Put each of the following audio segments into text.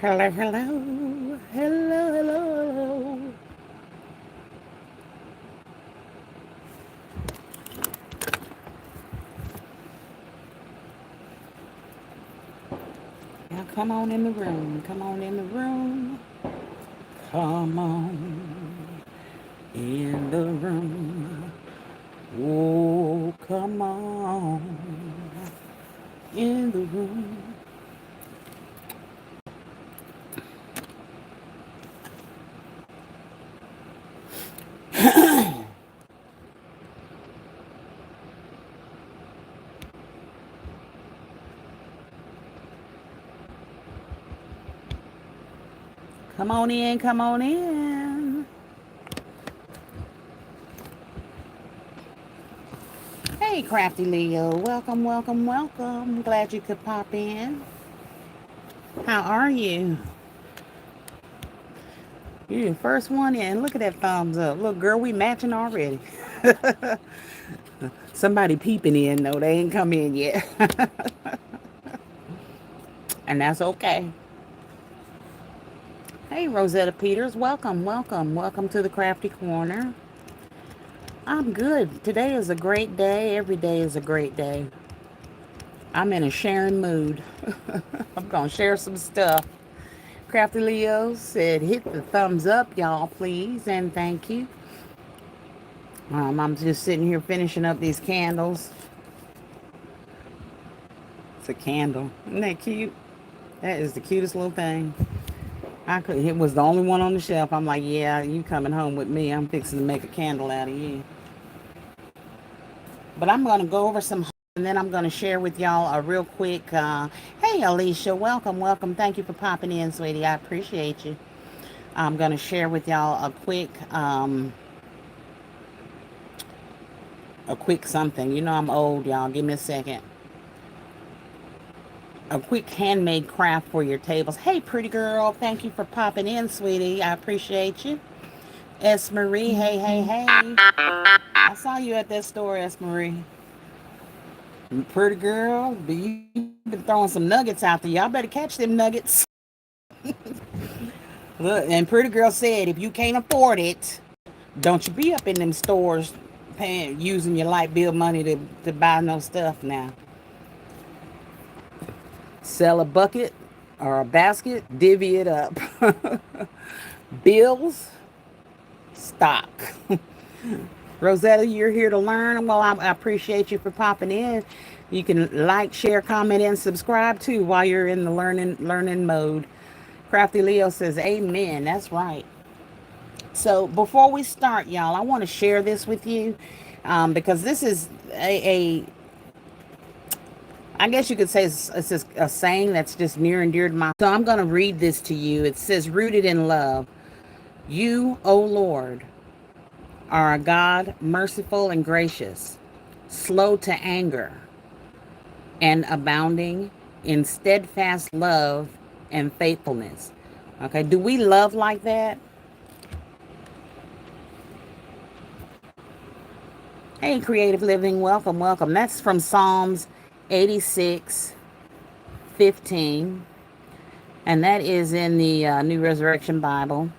Hello, hello, hello, hello. Now come on in the room. Come on in the room. Come on in the room. Oh, come on in the room. Come on in. Come on in. Hey, Crafty Leo. Welcome, welcome, welcome. Glad you could pop in. How are you? You're the first one in. Look at that thumbs up. Look, girl, we matching already. Somebody peeping in, though. They ain't come in yet. And that's okay. Hey, Rosetta Peters. Welcome, welcome, welcome to the Crafty Corner. I'm good. Today is a great day. Every day is a great day. I'm in a sharing mood. I'm going to share some stuff. Crafty Leo said, hit the thumbs up, y'all, please, and thank you. I'm just sitting here finishing up these candles. It's a candle. Isn't that cute? That is the cutest little thing. It was the only one on the shelf. I'm like, yeah, you coming home with me. I'm fixing to make a candle out of you. But I'm going to go over some, and then I'm going to share with y'all a real quick, hey, Alicia, welcome, welcome. Thank you for popping in, sweetie. I appreciate you. I'm going to share with y'all a quick something. You know I'm old, y'all. Give me a second. A quick handmade craft for your tables. Hey, pretty girl. Thank you for popping in, sweetie. I appreciate you. S. Marie. Hey, hey, hey. I saw you at that store, S. Marie. Pretty girl. You've been throwing some nuggets out there. Y'all better catch them nuggets. Look, and pretty girl said, if you can't afford it, don't you be up in them stores using your light bill money to buy no stuff now. Sell a bucket or a basket, divvy it up. Bills, stock. Rosetta, you're here to learn. Well, I appreciate you for popping in. You can like, share, comment, and subscribe too while you're in the learning mode. Crafty Leo says, amen. That's right. So before we start, y'all, I want to share this with you because this is I guess you could say it's just a saying that's just near and dear to my. So I'm going to read this to you. It says, rooted in love. You, O Lord, are a God merciful and gracious, slow to anger, and abounding in steadfast love and faithfulness. Okay, do we love like that? Hey, Creative Living, welcome, welcome. That's from Psalms 86:15, and that is in the New Resurrection Bible.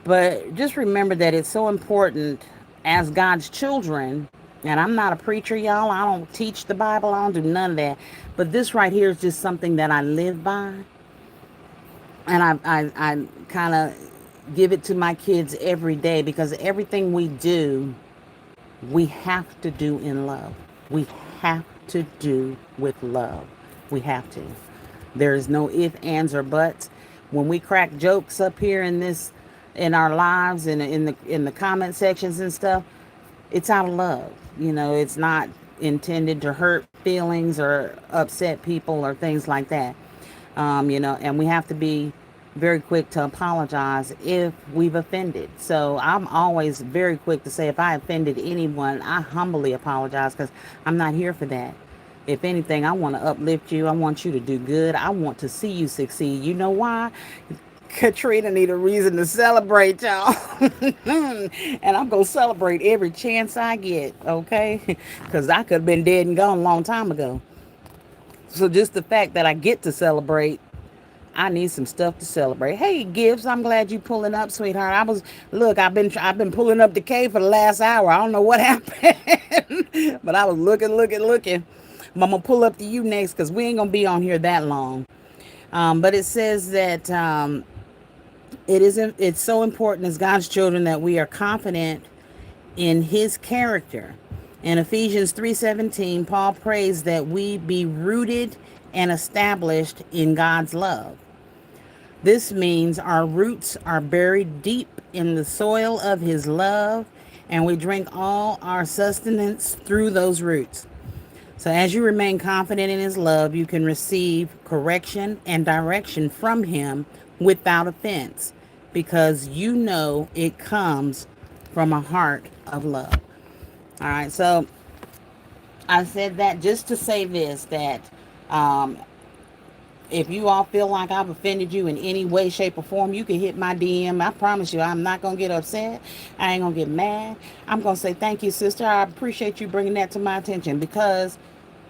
But just remember that it's so important as God's children. And I'm not a preacher, y'all. I don't teach the Bible. I don't do none of that. But this right here is just something that I live by. And I kind of give it to my kids every day because everything we do, we have to do in love. We have to do with love. We have to. There is no if, ands, or buts. When we crack jokes up here in our lives and in the comment sections and stuff, it's out of love. You know, it's not intended to hurt feelings or upset people or things like that. And we have to be very quick to apologize if we've offended. So I'm always very quick to say if I offended anyone, I humbly apologize because I'm not here for that. If anything, I want to uplift you. I want you to do good. I want to see you succeed. You know why? Katryna need a reason to celebrate, y'all. And I'm going to celebrate every chance I get, okay? Because I could have been dead and gone a long time ago. So just the fact that I get to celebrate, I need some stuff to celebrate. Hey, Gibbs, I'm glad you pulling up, sweetheart. Look, I've been pulling up the cave for the last hour. I don't know what happened, but I was looking. But I'm gonna pull up to you next because we ain't gonna be on here that long. But it says that it's so important as God's children that we are confident in His character. In Ephesians 3:17, Paul prays that we be rooted and established in God's love. This means our roots are buried deep in the soil of His love, and we drink all our sustenance through those roots. So, as you remain confident in His love, you can receive correction and direction from Him without offense because you know it comes from a heart of love. All right, so I said that just to say this, that um, if you all feel like I've offended you in any way, shape, or form, you can hit my DM. I promise you, I'm not going to get upset. I ain't going to get mad. I'm going to say, thank you, sister. I appreciate you bringing that to my attention because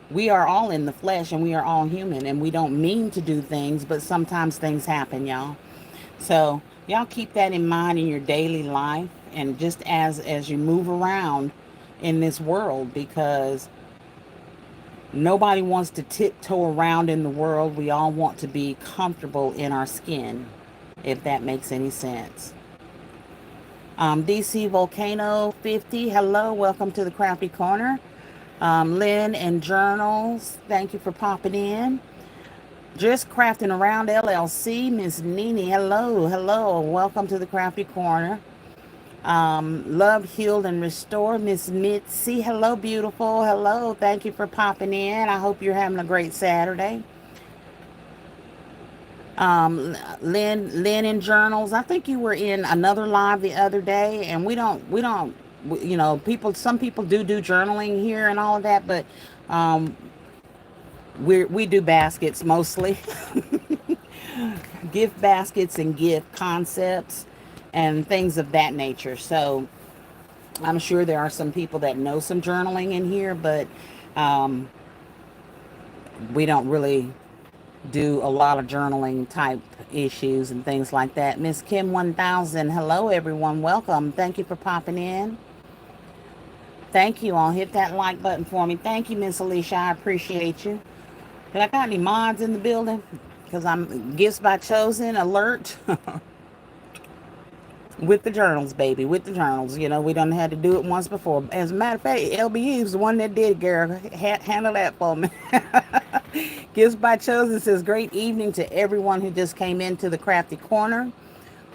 we are all in the flesh and we are all human and we don't mean to do things, but sometimes things happen, y'all. So y'all keep that in mind in your daily life and just as you move around in this world, because nobody wants to tiptoe around in the world. We all want to be comfortable in our skin, if that makes any sense. DC Volcano 50, hello, welcome to the Krafty Korner. Lynn and Journals, thank you for popping in. Just Crafting Around LLC, Miss Nene, hello, welcome to the Krafty Korner. Love, Healed, and Restore, Miss Mitzi, hello, beautiful, hello, thank you for popping in. I hope you're having a great Saturday. Lynn and Journals, I think you were in another live the other day, and we don't, some people do journaling here and all of that, but we do baskets mostly. Gift baskets and gift concepts and things of that nature. So I'm sure there are some people that know some journaling in here, but we don't really do a lot of journaling type issues and things like that. Miss Kim 1000, hello everyone, welcome. Thank you for popping in. Thank you all. Hit that like button for me. Thank you, Miss Alicia. I appreciate you. Did I got any mods in the building? Because I'm Gifts by Chosen alert. With the journals, baby. With the journals. You know, we done had to do it once before. As a matter of fact, LBE was the one that did it, girl. Handle that for me. Gifts by Chosen says, great evening to everyone who just came into the Krafty Korner.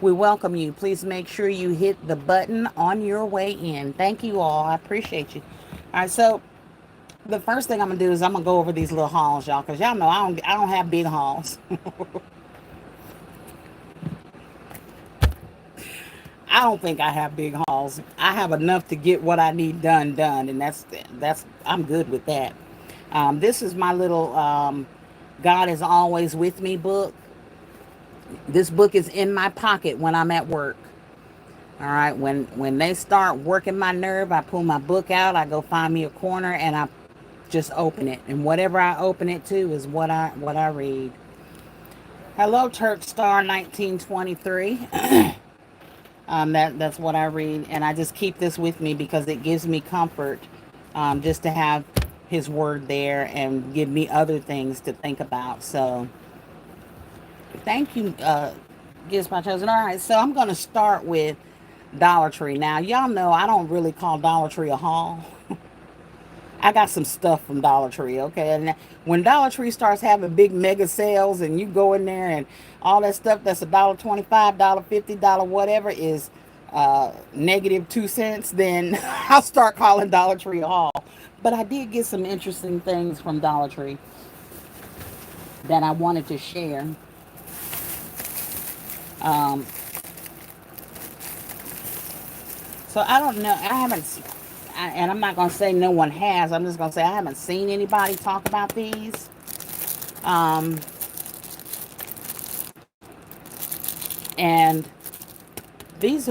We welcome you. Please make sure you hit the button on your way in. Thank you all. I appreciate you. All right, so the first thing I'm gonna do is I'm gonna go over these little hauls, y'all, because y'all know I don't have big hauls. I don't think I have big hauls. I have enough to get what I need done, and that's I'm good with that. This is my little God is Always With Me book. This book is in my pocket when I'm at work. All right, when they start working my nerve, I pull my book out, I go find me a corner, and I just open it. And whatever I open it to is what I read. Hello, Turk Star 1923. That's what I read, and I just keep this with me because it gives me comfort, just to have His word there and give me other things to think about. So, thank you, Gifts by Chosen. All right, so I'm going to start with Dollar Tree. Now, y'all know I don't really call Dollar Tree a haul. I got some stuff from Dollar Tree, okay? And when Dollar Tree starts having big mega sales and you go in there and all that stuff that's $1.25, $1.50, whatever is -2 cents, then I'll start calling Dollar Tree a haul. But I did get some interesting things from Dollar Tree that I wanted to share. So I don't know. And I'm not going to say no one has. I'm just going to say I haven't seen anybody talk about these. And this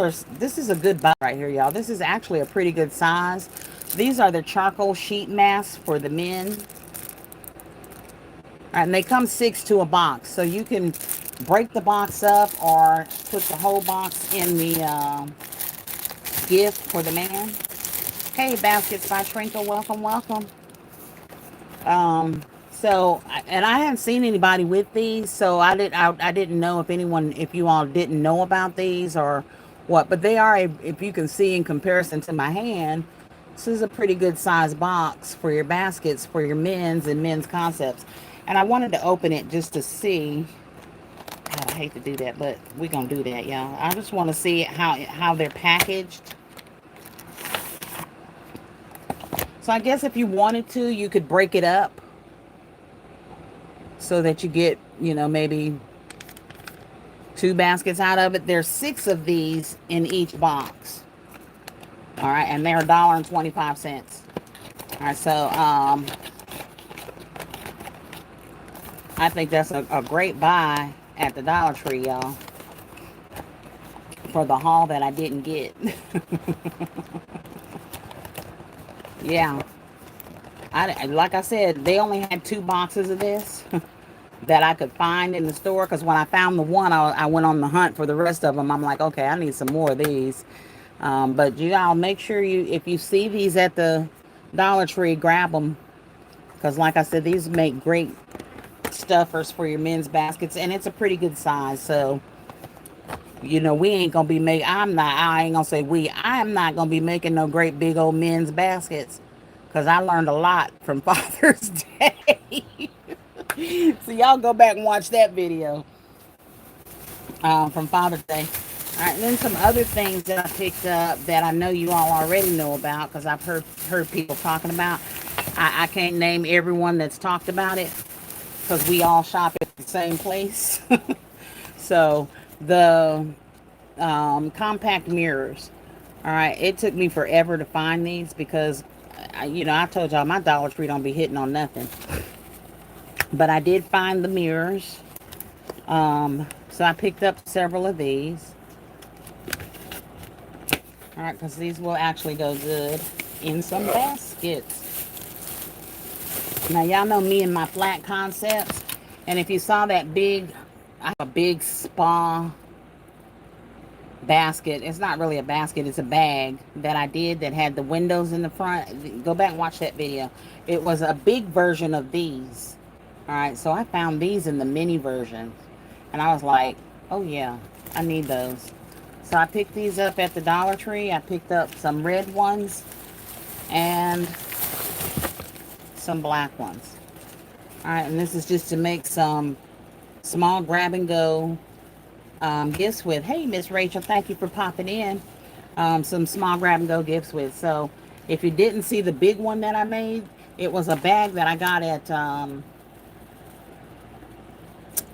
is a good buy right here, y'all. This is actually a pretty good size. These are the charcoal sheet masks for the men. All right, and they come 6 to a box. So you can break the box up or put the whole box in the gift for the man. Hey, Baskets by Trinkle, welcome, welcome. So, and I haven't seen anybody with these, so I didn't know if anyone, if you all didn't know about these or what, but they are, if you can see in comparison to my hand, this is a pretty good size box for your baskets for your men's and men's concepts. And I wanted to open it just to see. God, I hate to do that, but we're gonna do that, y'all. I just want to see how they're packaged. So I guess if you wanted to, you could break it up so that you get, you know, maybe 2 baskets out of it. There's 6 of these in each box. All right, and they're $1.25. All right, so I think that's a great buy at the Dollar Tree, y'all, for the haul that I didn't get. Yeah, like I said, they only had 2 boxes of this that I could find in the store, because when I found the one, I went on the hunt for the rest of them. I'm like, okay, I need some more of these. But you all make sure you, if you see these at the Dollar Tree, grab them, because like I said, these make great stuffers for your men's baskets, and it's a pretty good size. So, you know, we ain't gonna be making, I ain't gonna say we, I am not gonna be making no great big old men's baskets, because I learned a lot from Father's Day. So y'all go back and watch that video from Father's Day. All right, and then some other things that I picked up that I know you all already know about, because I've heard people talking about. I can't name everyone that's talked about it, because we all shop at the same place. So the compact mirrors. All right, it took me forever to find these, because you know, I told y'all my Dollar Tree don't be hitting on nothing. But I did find the mirrors. So I picked up several of these. All right, because these will actually go good in some baskets. Now, y'all know me and my flat concepts. And if you saw that big, I have a big spa basket. It's not really a basket, it's a bag that I did that had the windows in the front. Go back and watch that video. It was a big version of these. All right, so I found these in the mini version, and I was like, oh yeah, I need those. So I picked these up at the Dollar Tree. I picked up some red ones and some black ones. All right, and this is just to make some small grab and go gifts with. Hey, Miss Rachel, thank you for popping in. Some small grab and go gifts with. So if you didn't see the big one that I made, it was a bag that I got at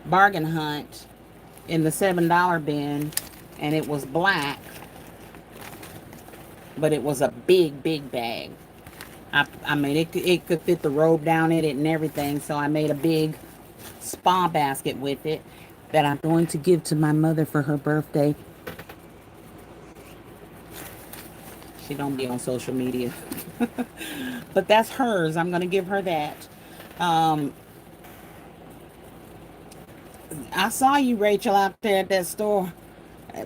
Bargain Hunt in the $7 bin, and it was black, but it was a big bag. I mean, it could fit the robe down in it and everything, so I made a big spa basket with it that I'm going to give to my mother for her birthday. She don't be on social media. But that's hers. I'm going to give her that. I saw you, Rachel, out there at that store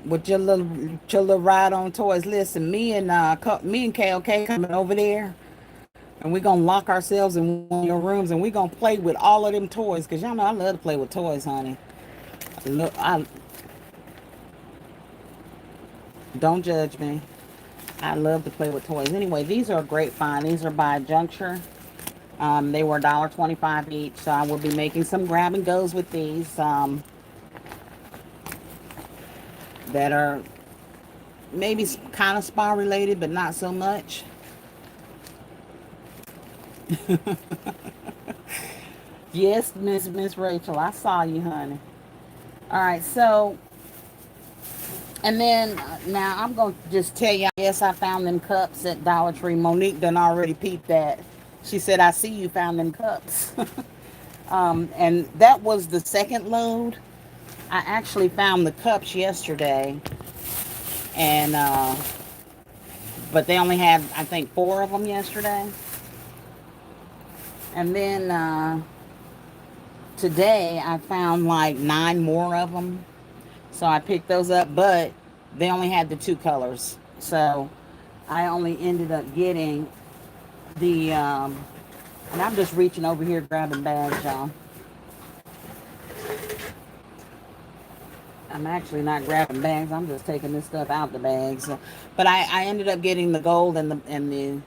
with your little ride on toys. Listen, me and KOK coming over there, and we're gonna lock ourselves in one of your rooms, and we're gonna play with all of them toys, because y'all know I love to play with toys, honey. Look, I don't judge me. I love to play with toys. Anyway, these are a great find. These are by Juncture. They were $1.25 each, so I will be making some grab and goes with these that are maybe kind of spa related, but not so much. Yes, Miss Rachel, I saw you, honey. All right, so, and then now I'm gonna just tell you. Yes, I found them cups at Dollar Tree. Monique done already peeped that. She said, "I see you found them cups." And that was the second load. I actually found the cups yesterday, and but they only had, I think, 4 of them yesterday. And then today I found like 9 more of them. So I picked those up, but they only had the 2 colors. So I only ended up getting the, and I'm just reaching over here grabbing bags, y'all. I'm actually not grabbing bags. I'm just taking this stuff out the bags. But I ended up getting the gold and the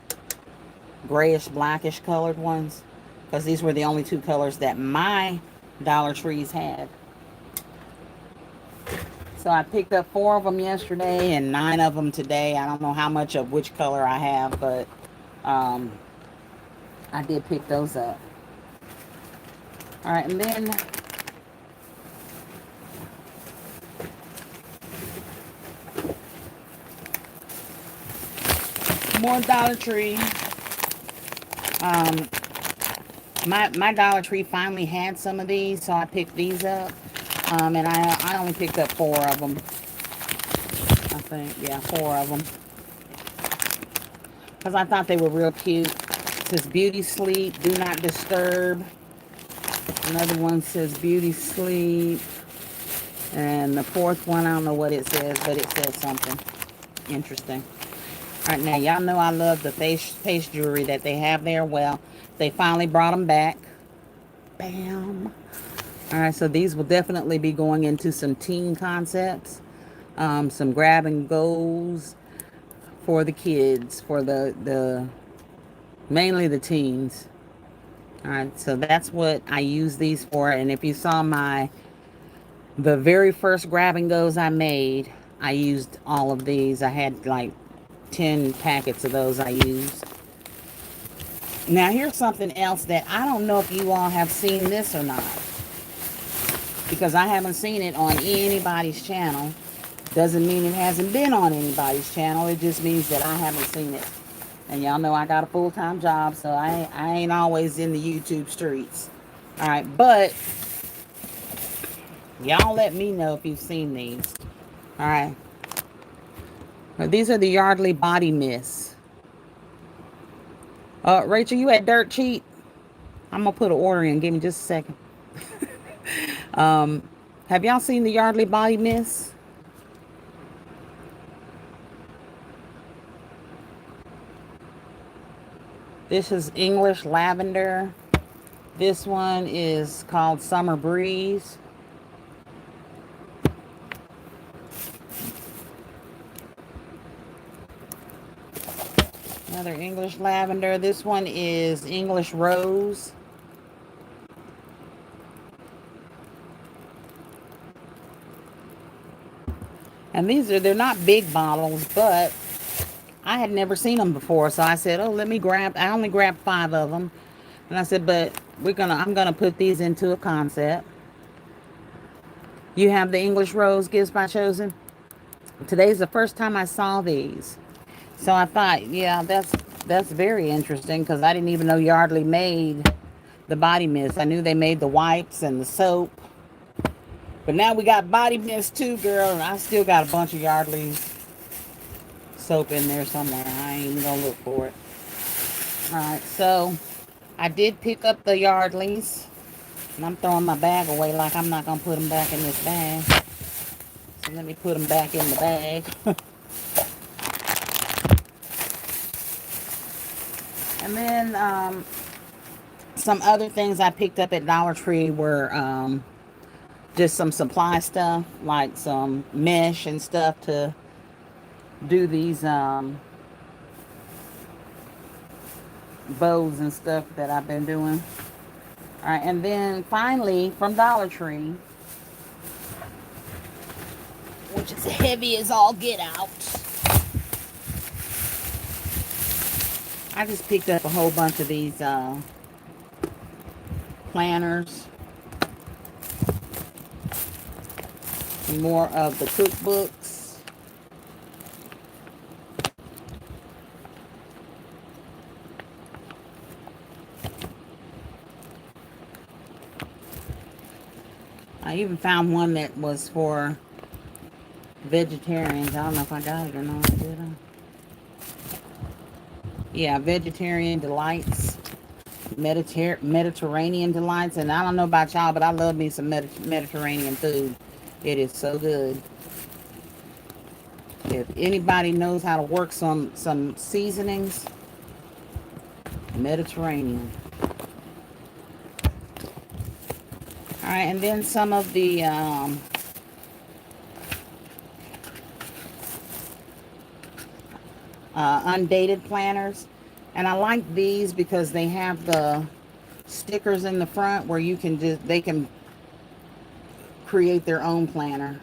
grayish blackish colored ones, because these were the only 2 colors that my Dollar Trees had. So I picked up 4 of them yesterday and 9 of them today. I don't know how much of which color I have, but I did pick those up. All right, and then more Dollar Tree. My Dollar Tree finally had some of these, so I picked these up. And I only picked up 4 of them. I think, yeah, 4 of them. Because I thought they were real cute. It says Beauty Sleep, Do Not Disturb. Another one says Beauty Sleep. And the 4th one, I don't know what it says, but it says something interesting. All right, now, y'all know I love the face jewelry that they have there. Well, they finally brought them back. Bam. All right, so these will definitely be going into some teen concepts. Some grab and goes for the kids, for the mainly the teens. All right, so that's what I use these for. And if you saw the very first grab and goes I made, I used all of these. I had like 10 packets of those I used. Now here's something else that I don't know if you all have seen this or not, because I haven't seen it on anybody's channel. Doesn't mean it hasn't been on anybody's channel. It just means that I haven't seen it. And y'all know I got a full-time job, so I ain't always in the YouTube streets. All right, but y'all let me know if you've seen these. All right. Now, these are the Yardley Body Mist. Rachel, you at Dirt Cheap? I'm going to put an order in. Give me just a second. Have y'all seen the Yardley Body Mist? This is English Lavender. This one is called Summer Breeze. Another English Lavender. This one is English Rose. And they're not big bottles, but I had never seen them before. So I said, oh, I only grabbed 5 of them. And I said, but I'm gonna put these into a concept. You have the English Rose Gifts by Chosen. Today's the first time I saw these. So I thought, yeah, that's very interesting, because I didn't even know Yardley made the body mist. I knew they made the wipes and the soap. But now we got body mist too, girl. And I still got a bunch of Yardley soap in there somewhere. I ain't even gonna look for it. Alright, so I did pick up the Yardleys. And I'm throwing my bag away like I'm not gonna put them back in this bag. So let me put them back in the bag. And then some other things I picked up at Dollar Tree were just some supply stuff, like some mesh and stuff to do these bows and stuff that I've been doing. All right, and then finally from Dollar Tree, which is heavy as all get out, I just picked up a whole bunch of these planners. And more of the cookbooks. I even found one that was for vegetarians. I don't know if I got it or not, did I? Yeah, Vegetarian Delights. Mediterranean delights. And I don't know about y'all, but I love me some Mediterranean food. It is so good. If anybody knows how to work some seasonings, Mediterranean. All right, and then some of the undated planners. And I like these because they have the stickers in the front where you can just, they can create their own planner.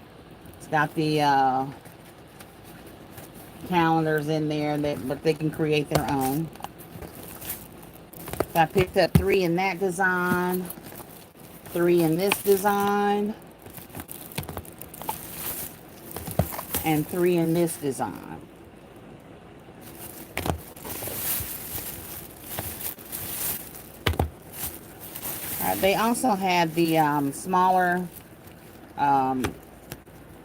It's got the calendars in there, but they can create their own. So I picked up 3 in that design, 3 in this design, and 3 in this design. They also had the smaller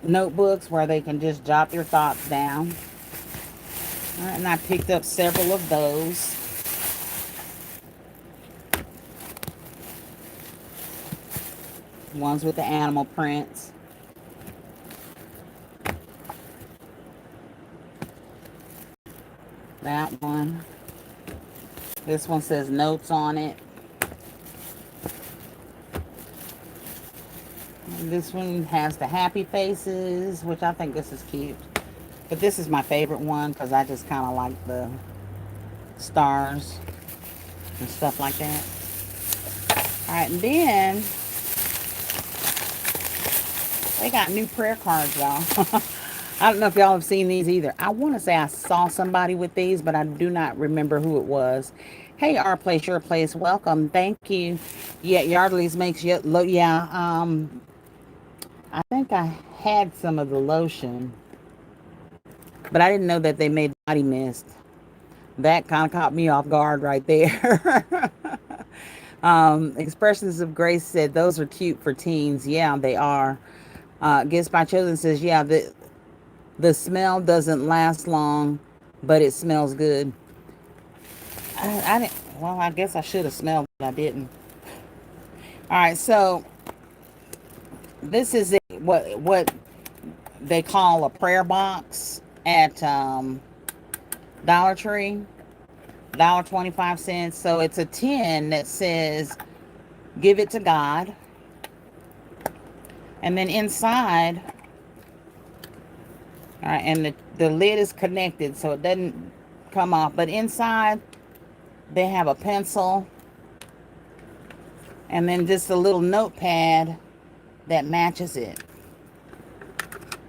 notebooks where they can just jot their thoughts down. All right, and I picked up several of those. Ones with the animal prints. That one. This one says notes on it. And this one has the happy faces, which I think this is cute. But this is my favorite one because I just kind of like the stars and stuff like that. All right, and then they got new prayer cards, y'all. I don't know if y'all have seen these either. I want to say I saw somebody with these, but I do not remember who it was. Hey, our place, your place, welcome. Thank you. Yeah, Yardley's makes you yeah. I think I had some of the lotion, but I didn't know that they made body mist. That kind of caught me off guard right there. Expressions of Grace said those are cute for teens. Yeah, they are. Gifts by Chosen says, yeah, the smell doesn't last long, but it smells good. I didn't. Well, I guess I should have smelled it. I didn't. All right, so this is what they call a prayer box at Dollar Tree. $1.25. So it's a tin that says give it to God. And then inside, all right, and the lid is connected so it doesn't come off. But inside, they have a pencil and then just a little notepad that matches it.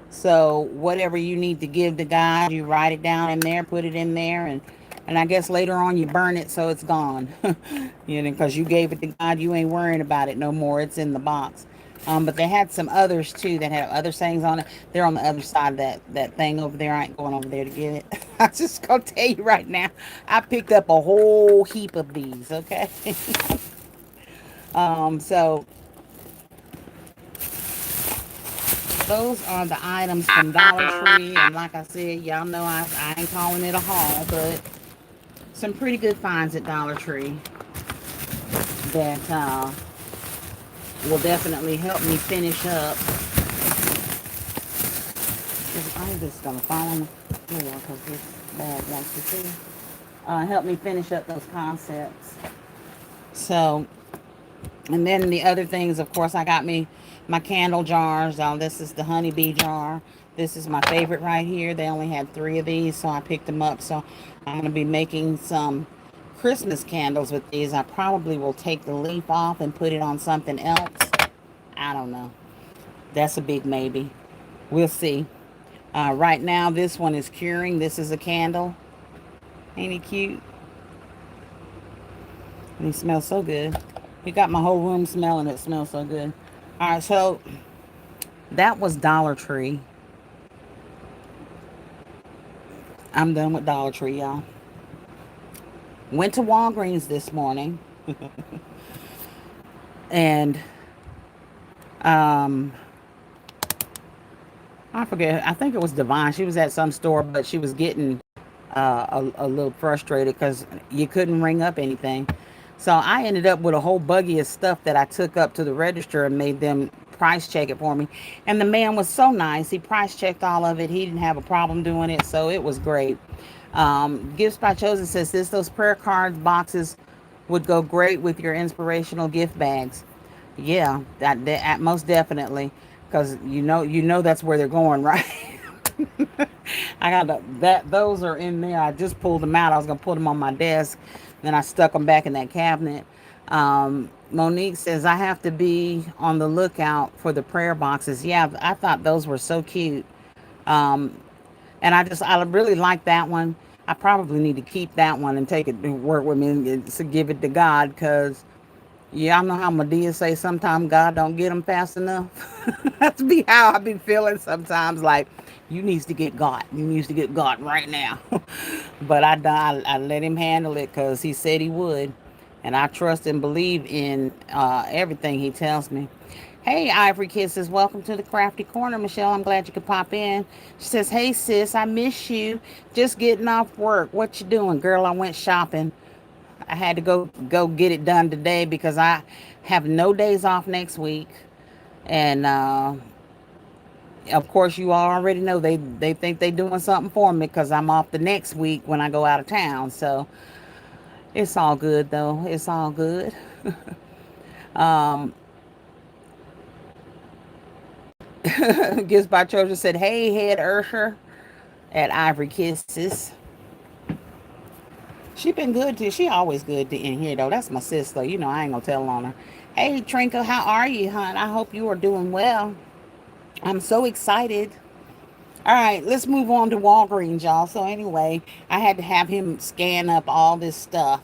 So whatever you need to give to God, you write it down in there, put it in there, and I guess later on you burn it so it's gone. You know, because you gave it to God, you ain't worrying about it no more. It's in the box. But they had some others too that have other sayings on it. They're on the other side of that thing over there. I ain't going over there to get it. I'm just gonna tell you right now, I picked up a whole heap of these, okay? So those are the items from Dollar Tree, and like I said, y'all know I ain't calling it a haul, but some pretty good finds at Dollar Tree that will definitely help me finish up. I'm just gonna fall on the floor because this bag wants to see. Help me finish up those concepts. So, and then the other things, of course, I got me my candle jars. This is the honeybee jar. This is my favorite right here. They only had 3 of these, so I picked them up. So I'm going to be making some Christmas candles with these. I probably will take the leaf off and put it on something else. I don't know. That's a big maybe. We'll see. Right now, this one is curing. This is a candle. Ain't he cute? And he smells so good. He got my whole room smelling. It smells so good. All right, so that was Dollar Tree. I'm done with Dollar Tree, y'all. Went to Walgreens this morning. And I forget. I think it was Divine. She was at some store, but she was getting a little frustrated because you couldn't ring up anything. So I ended up with a whole buggy of stuff that I took up to the register and made them price check it for me. And the man was so nice. He price checked all of it. He didn't have a problem doing it. So it was great. Gifts by Chosen says this, those prayer cards boxes would go great with your inspirational gift bags. Yeah, that most definitely, because you know that's where they're going, right? I got that. Those are in there. I just pulled them out. I was gonna put them on my desk, then I stuck them back in that cabinet. Monique says I have to be on the lookout for the prayer boxes. Yeah, I thought those were so cute. Um, and I really like that one. I probably need to keep that one and take it to work with me and to give it to God, because yeah, I know how Medea say sometimes God don't get them fast enough. That's be how I be feeling sometimes. Like you needs to get God. You needs to get God right now. But I let him handle it because he said he would, and I trust and believe in everything he tells me. Hey, Ivory Kisses, welcome to the Crafty Corner, Michelle. I'm glad you could pop in. She says, "Hey sis, I miss you. Just getting off work. What you doing, girl? I went shopping. I had to go get it done today because I have no days off next week, and of course you already know they think they doing something for me because I'm off the next week when I go out of town. So it's all good though. It's all good. um, Gifts by Trojan said, "Hey, head Ursher at Ivory Kisses." She been good to. She always good to in here though. That's my sister. You know I ain't gonna tell on her. Hey Trinka, how are you, hon? I hope you are doing well. I'm so excited. All right, let's move on to Walgreens, y'all. So anyway, I had to have him scan up all this stuff.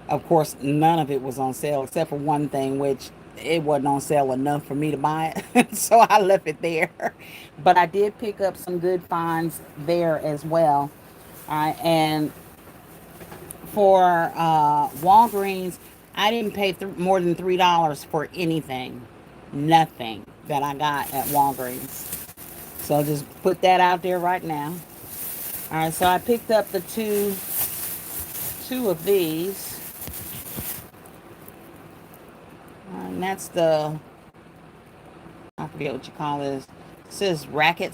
Of course, none of it was on sale except for one thing, which it wasn't on sale enough for me to buy it. So I left it there. But I did pick up some good finds there as well. All right, and for Walgreens, I didn't pay more than $3 for anything. Nothing that I got at Walgreens. So just put that out there right now. All right, so I picked up the two of these. And that's the, I forget what you call this. It says racket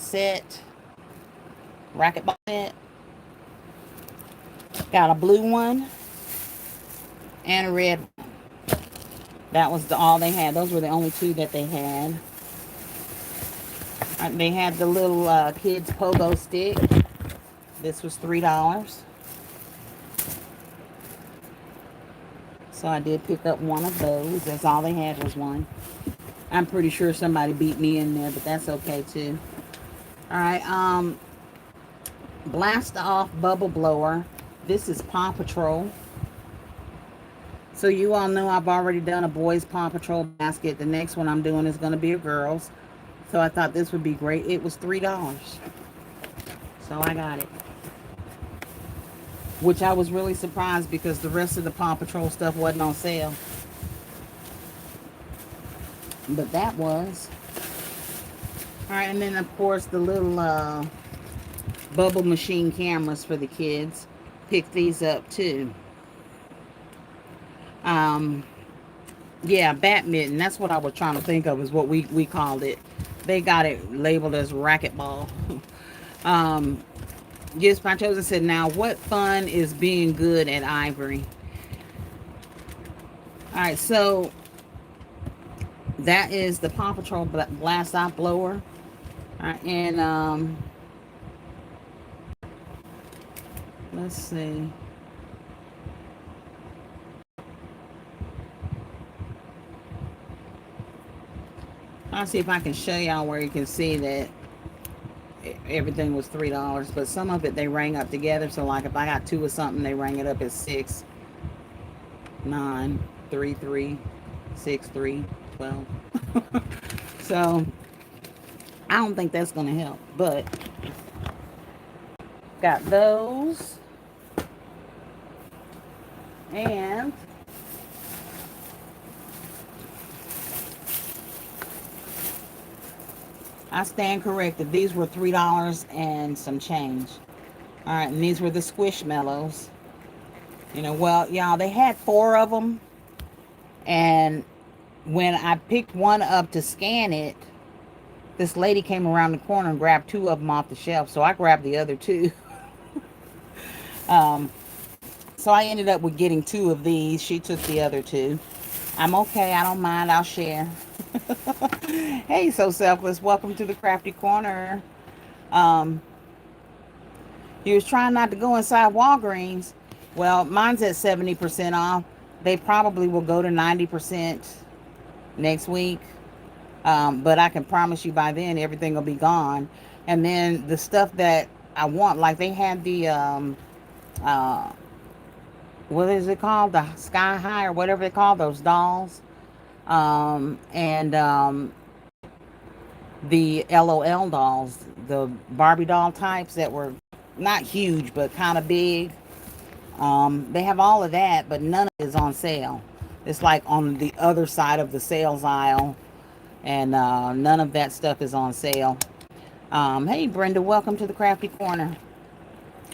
ball set. Got a blue one and a red one. That was all they had. Those were the only two that they had. They had the little kids pogo stick. This was $3. So I did pick up one of those. That's all they had was one. I'm pretty sure somebody beat me in there, but that's okay too. All right, blast off bubble blower. This is Paw Patrol. So you all know I've already done a boys Paw Patrol basket. The next one I'm doing is going to be a girls. So I thought this would be great. It was $3. So I got it. Which I was really surprised because the rest of the Paw Patrol stuff wasn't on sale. But that was. Alright, and then of course the little bubble machine cameras for the kids. Picked these up too. Yeah, bat mitten. That's what I was trying to think of is what we called it. They got it labeled as racquetball. Yes, Panchoza said, now what fun is being good at Ivory? Alright, so that is the Paw Patrol blast off blower. Alright, and let's see. I'll see if I can show y'all where you can see that everything was $3, but some of it they rang up together. So like if I got two or something, they rang it up as 6, 9, 3, 3, 6, 3, 12. So I don't think that's gonna help, but got those. And I stand corrected. These were $3 and some change. All right, and these were the Squishmallows. Well, y'all, they had four of them, and when I picked one up to scan it, this lady came around the corner and grabbed two of them off the shelf, so I grabbed the other two. um, so I ended up with getting two of these. She took the other two. I'm okay. I don't mind. I'll share. Hey, so selfless. Welcome to the Crafty Corner. Um, you was trying not to go inside Walgreens. Well, mine's at 70% off. They probably will go to 90% next week. But I can promise you by then everything will be gone. And then the stuff that I want, like they had the uh, what is it called? The Sky High or whatever they call those dolls. And the LOL dolls, the Barbie doll types that were not huge but kind of big. They have all of that, but none of it is on sale. It's like on the other side of the sales aisle, and none of that stuff is on sale. Hey, Brenda, welcome to the Crafty Corner.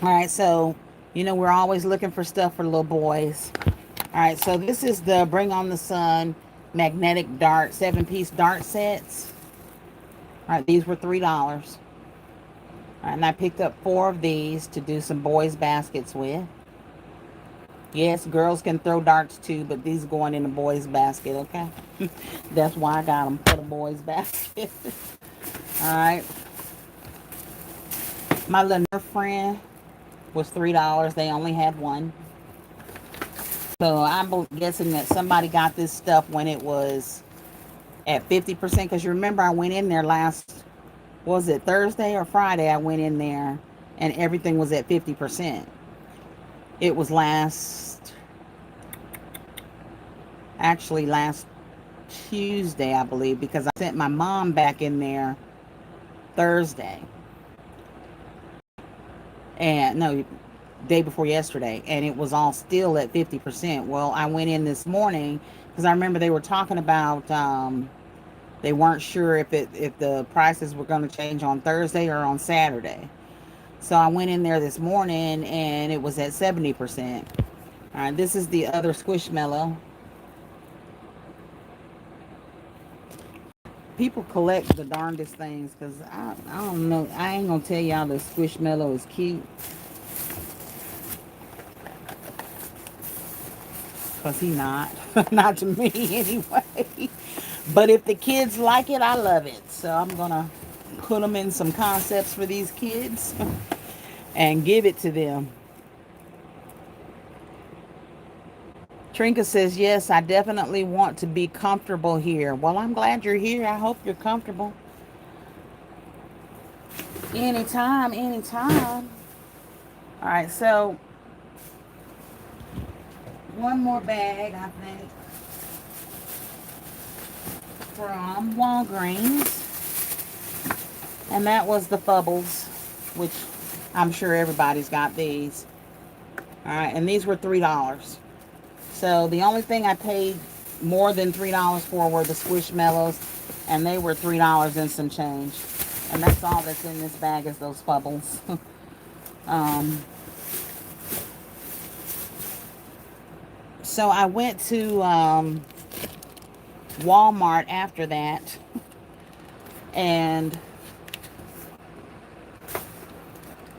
All right, so we're always looking for stuff for little boys. All right, so this is the Bring on the Sun magnetic dart 7-piece dart sets. All right, these were $3. All right, and I picked up 4 of these to do some boys baskets with. Yes, girls can throw darts too, but these are going in the boys basket, okay? That's why I got them for the boys basket. All right. My little Nerf friend was $3. They only had one. So I'm guessing that somebody got this stuff when it was at 50%. Because you remember I went in there was it Thursday or Friday? I went in there and everything was at 50%. It was actually last Tuesday, I believe, because I sent my mom back in there Thursday. And no, day before yesterday, and it was all still at 50%. Well, I went in this morning because I remember they were talking about they weren't sure if the prices were going to change on Thursday or on Saturday. So I went in there this morning and it was at 70%. All right, this is the other Squishmallow. People collect the darndest things because I don't know. I ain't gonna tell y'all the Squishmallow is cute. Because he not. Not to me anyway. But if the kids like it, I love it. So I'm going to put them in some concepts for these kids and give it to them. Trinka says, yes, I definitely want to be comfortable here. Well, I'm glad you're here. I hope you're comfortable. Anytime, anytime. All right, so one more bag, I think, from Walgreens. And that was the Fubbles, which I'm sure everybody's got these. All right, and these were $3. So the only thing I paid more than $3 for were the Squishmallows, and they were $3 and some change. And that's all that's in this bag is those Fubbles. So I went to Walmart after that, and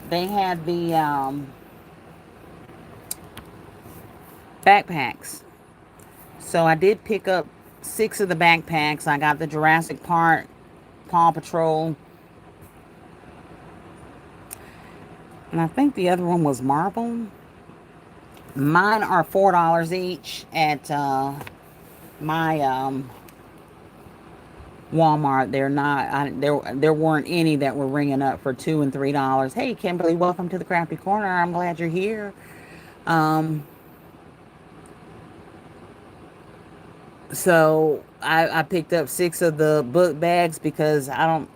they had the backpacks. So I did pick up 6 of the backpacks. I got the Jurassic Park, Paw Patrol, and I think the other one was Marvel. Mine are $4 each at my Walmart. They're not. There weren't any that were ringing up for $2 and $3. Hey, Kimberly, welcome to the Crafty Corner. I'm glad you're here. So I picked up 6 of the book bags because I'm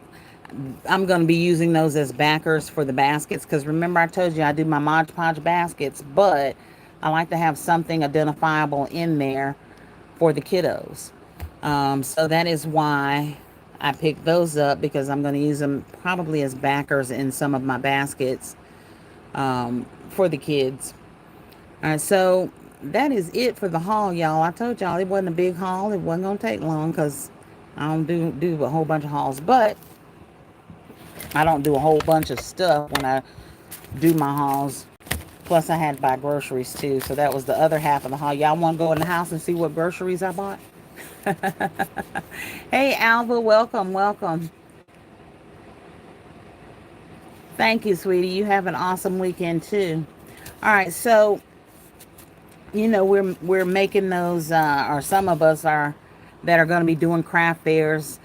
going to be using those as backers for the baskets. Because remember I told you I do my Mod Podge baskets, but I like to have something identifiable in there for the kiddos. So that is why I picked those up, because I'm going to use them probably as backers in some of my baskets for the kids. All right, so that is it for the haul, y'all. I told y'all it wasn't a big haul. It wasn't gonna take long because I don't do a whole bunch of hauls, but I don't do a whole bunch of stuff when I do my hauls. Plus, I had to buy groceries too, so that was the other half of the haul. Y'all want to go in the house and see what groceries I bought? Hey, Alva, welcome, welcome. Thank you, sweetie. You have an awesome weekend too. All right, so we're making those, or some of us are that are going to be doing craft fairs,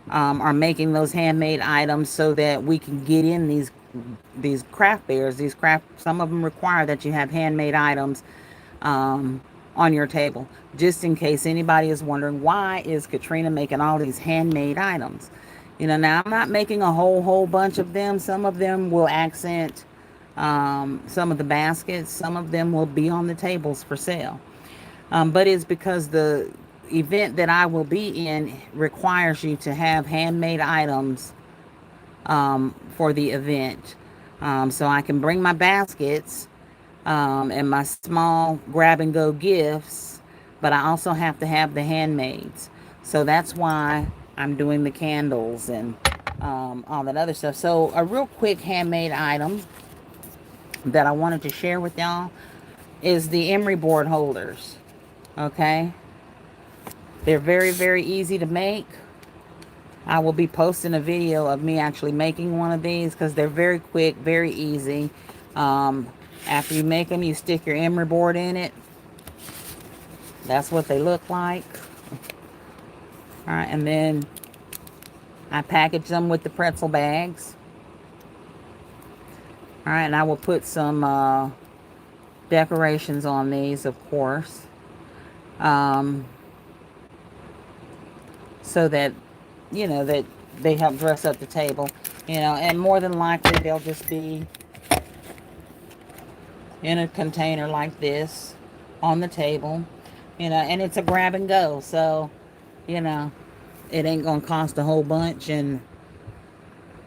are making those handmade items so that we can get in these craft fairs. These craft, some of them require that you have handmade items um, on your table. Just in case anybody is wondering, why is Katryna making all these handmade items? Now I'm not making a whole bunch of them. Some of them will accent some of the baskets. Some of them will be on the tables for sale. But it's because the event that I will be in requires you to have handmade items for the event. So I can bring my baskets and my small grab and go gifts, but I also have to have the handmaids. So that's why I'm doing the candles and all that other stuff. So a real quick handmade item that I wanted to share with y'all is the emery board holders. Okay, they're very easy to make. I will be posting a video of me actually making one of these because they're very quick, very easy. Um, After you make them, you stick your emery board in it. That's what they look like. All right, and then I package them with the pretzel bags. All right, and I will put some decorations on these, of course, um, so that that they help dress up the table. And more than likely they'll just be in a container like this on the table. And it's a grab and go, so you know it ain't gonna cost a whole bunch, and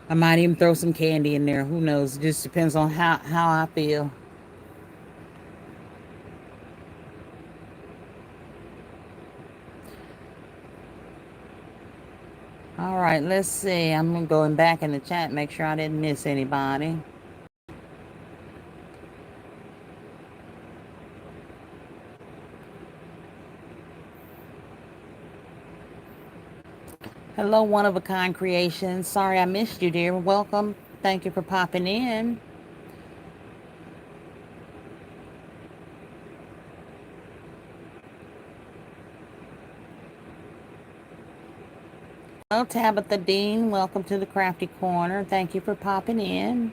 I might even throw some candy in there. Who knows? It just depends on how I feel. All right, let's see. I'm going back in the chat, make sure I didn't miss anybody. Hello, one of a kind creations. Sorry I missed you, dear. Welcome. Thank you for popping in. Hello, Tabitha Dean. Welcome to the Krafty Korner. Thank you for popping in.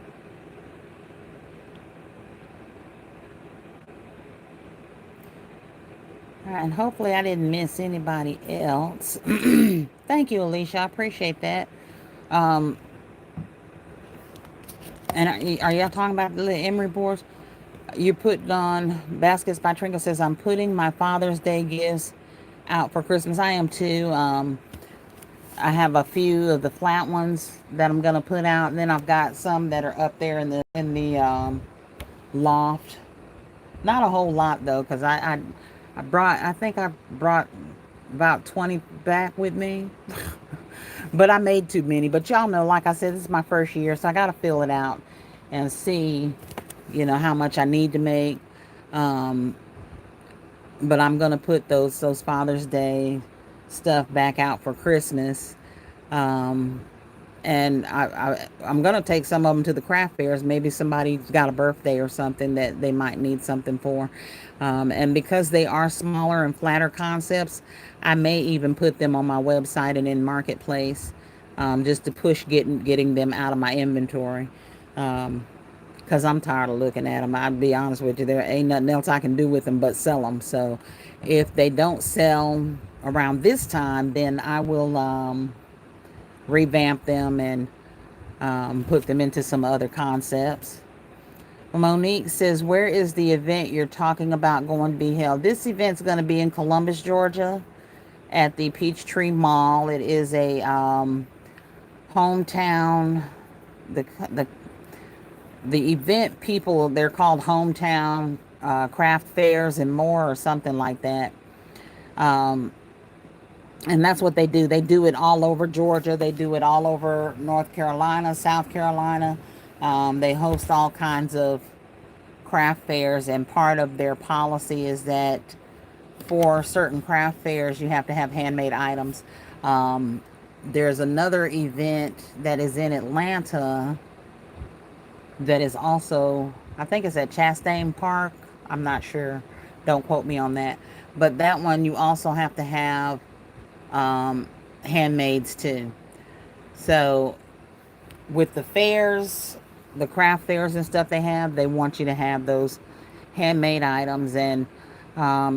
All right, and hopefully I didn't miss anybody else. Thank you, Alicia. I appreciate that. Um, and are y'all talking about the little emery boards? You put on Baskets by Trinket says, I'm putting my Father's Day gifts out for Christmas. I am too. I have a few of the flat ones that I'm gonna put out, and then I've got some that are up there in the loft. Not a whole lot though, because I think I brought about 20 back with me. But I made too many. But y'all know, like I said, this is my first year, so I gotta fill it out and see, how much I need to make. Um, but I'm gonna put those Father's Day stuff back out for Christmas. Um, and I'm gonna take some of them to the craft fairs. Maybe somebody's got a birthday or something that they might need something for. And because they are smaller and flatter concepts, I may even put them on my website and in Marketplace, just to push getting them out of my inventory. Because I'm tired of looking at them. I'll be honest with you, there ain't nothing else I can do with them but sell them. So if they don't sell around this time, then I will revamp them and put them into some other concepts. Monique says, where is the event you're talking about going to be held? This event's going to be in Columbus, Georgia at the Peachtree Mall. It is a hometown, the the event people, they're called hometown craft fairs and more, or something like that. Um, and that's what they do. They do it all over Georgia. They do it all over North Carolina, South Carolina. They host all kinds of craft fairs, and part of their policy is that for certain craft fairs, you have to have handmade items. Um, there's another event that is in Atlanta that is also, I think it's at Chastain Park. I'm not sure. Don't quote me on that. But that one, you also have to have um, handmaids too. So with the fairs, the craft fairs and stuff they have, they want you to have those handmade items. And I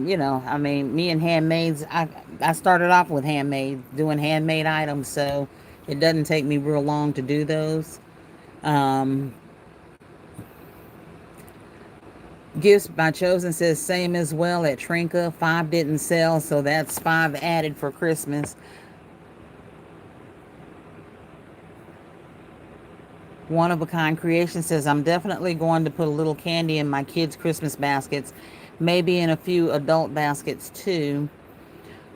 mean, me and handmaids, I started off with handmade, doing handmade items, so it doesn't take me real long to do those. um Gifts by Chosen says same as well at Trinka. 5 didn't sell, so that's 5 added for Christmas. One of a Kind Creation says, I'm definitely going to put a little candy in my kids' Christmas baskets, maybe in a few adult baskets too.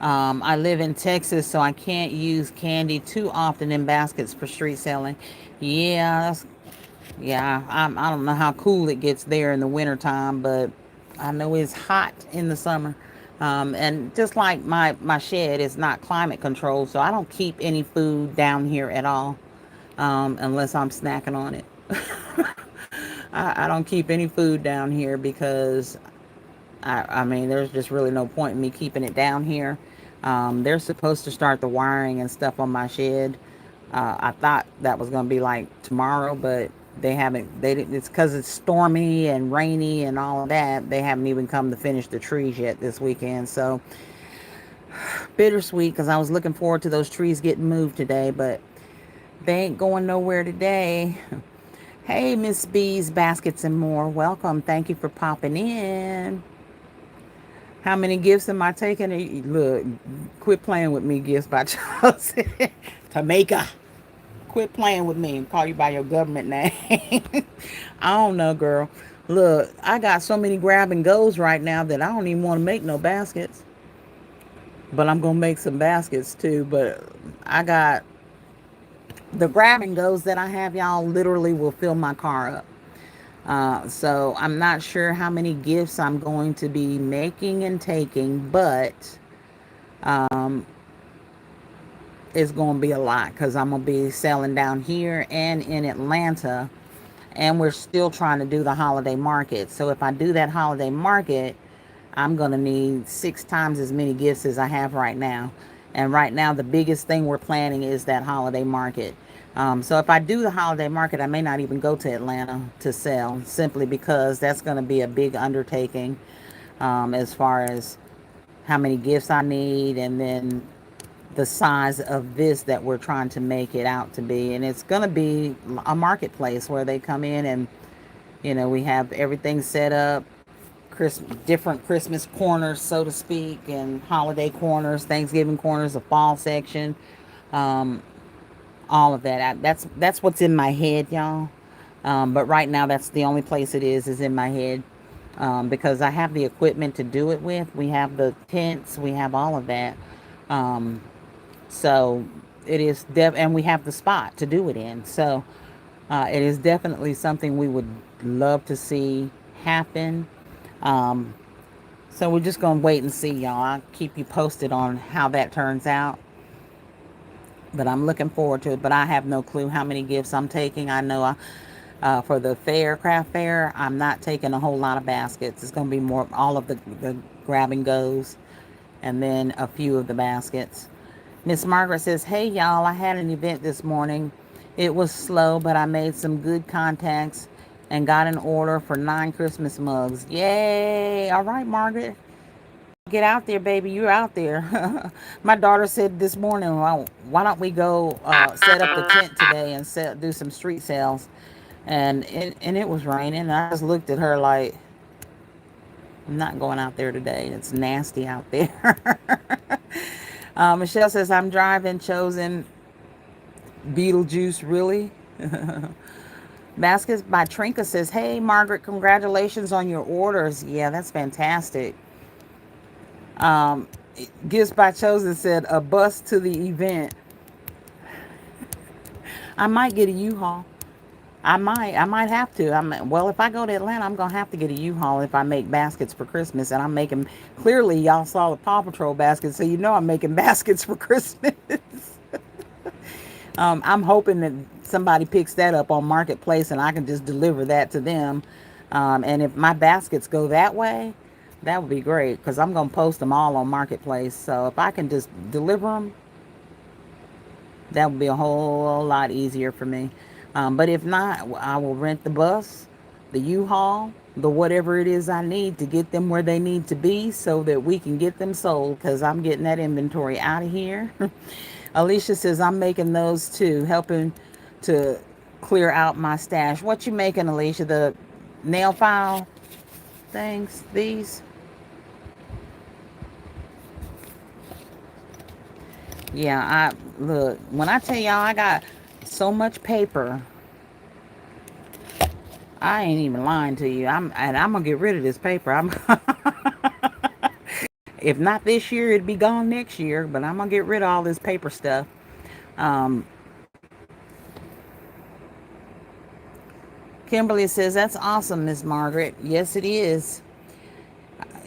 I live in Texas, so I can't use candy too often in baskets for street selling. Yeah, I don't know how cool it gets there in the wintertime, but I know it's hot in the summer. And just like my shed is not climate controlled, so I don't keep any food down here at all, unless I'm snacking on it. I don't keep any food down here because I mean, there's just really no point in me keeping it down here. They're supposed to start the wiring and stuff on my shed. I thought that was going to be like tomorrow, but they haven't. They didn't. It's because it's stormy and rainy and all of that. They haven't even come to finish the trees yet this weekend. So bittersweet, because I was looking forward to those trees getting moved today, but they ain't going nowhere today. Hey, Miss B's Baskets and More. Welcome. Thank you for popping in. How many gifts am I taking? Look, quit playing with me, Gifts by Charles. Tamika, quit playing with me and call you by your government name. I don't know, girl. Look, I got so many grab and goes right now that I don't even want to make no baskets. But I'm going to make some baskets too. But I got the grab and goes that I have, y'all, literally will fill my car up. So I'm not sure how many gifts I'm going to be making and taking, but um, it's going to be a lot because I'm going to be selling down here and in Atlanta, and we're still trying to do the holiday market. So if I do that holiday market, I'm going to need 6 times as many gifts as I have right now. And right now, the biggest thing we're planning is that holiday market. So if I do the holiday market, I may not even go to Atlanta to sell, simply because that's going to be a big undertaking, as far as how many gifts I need, and then the size of this that we're trying to make it out to be. And it's going to be a marketplace where they come in and, we have everything set up. Different Christmas corners, so to speak, and holiday corners, Thanksgiving corners, a fall section, all of that. That's what's in my head, y'all. But right now, that's the only place it is in my head, because I have the equipment to do it with. We have the tents, we have all of that. So it is and we have the spot to do it in. So it is definitely something we would love to see happen. So we're just going to wait and see, y'all. I'll keep you posted on how that turns out. But I'm looking forward to it. But I have no clue how many gifts I'm taking. I know for the craft fair, I'm not taking a whole lot of baskets. It's going to be more all of the grab and goes, and then a few of the baskets. Miss Margaret says, hey, y'all, I had an event this morning. It was slow, but I made some good contacts and got an order for 9 Christmas mugs. Yay! All right, Margaret. Get out there, baby. You're out there. My daughter said this morning, well, why don't we go set up the tent today and do some street sales? And it was raining. And I just looked at her like, I'm not going out there today. It's nasty out there. Michelle says, I'm driving Chosen Beetlejuice, really? Baskets by Trinka says, "Hey, Margaret, congratulations on your orders." Yeah, that's fantastic. Um, Gifts by Chosen said, "A bus to the event." I might get a U-Haul. I might have to. Well, if I go to Atlanta, I'm gonna have to get a U-Haul if I make baskets for Christmas, and I'm making. Clearly, y'all saw the Paw Patrol baskets, so you know I'm making baskets for Christmas. I'm hoping that somebody picks that up on Marketplace, and I can just deliver that to them. And if my baskets go that way, that would be great because I'm gonna post them all on Marketplace. So if I can just deliver them, that would be a whole lot easier for me. But if not, I will rent the bus, the U-Haul, the whatever it is I need to get them where they need to be so that we can get them sold because I'm getting that inventory out of here. Alicia says, I'm making those too, helping to clear out my stash. What you making, Alicia? The nail file things? These? Yeah, I look, when I tell y'all I got so much paper, I ain't even lying to you. I'm gonna get rid of this paper. I'm if not this year, it'd be gone next year, but I'm gonna get rid of all this paper stuff. Um, Kimberly says, that's awesome, Miss Margaret. Yes, it is.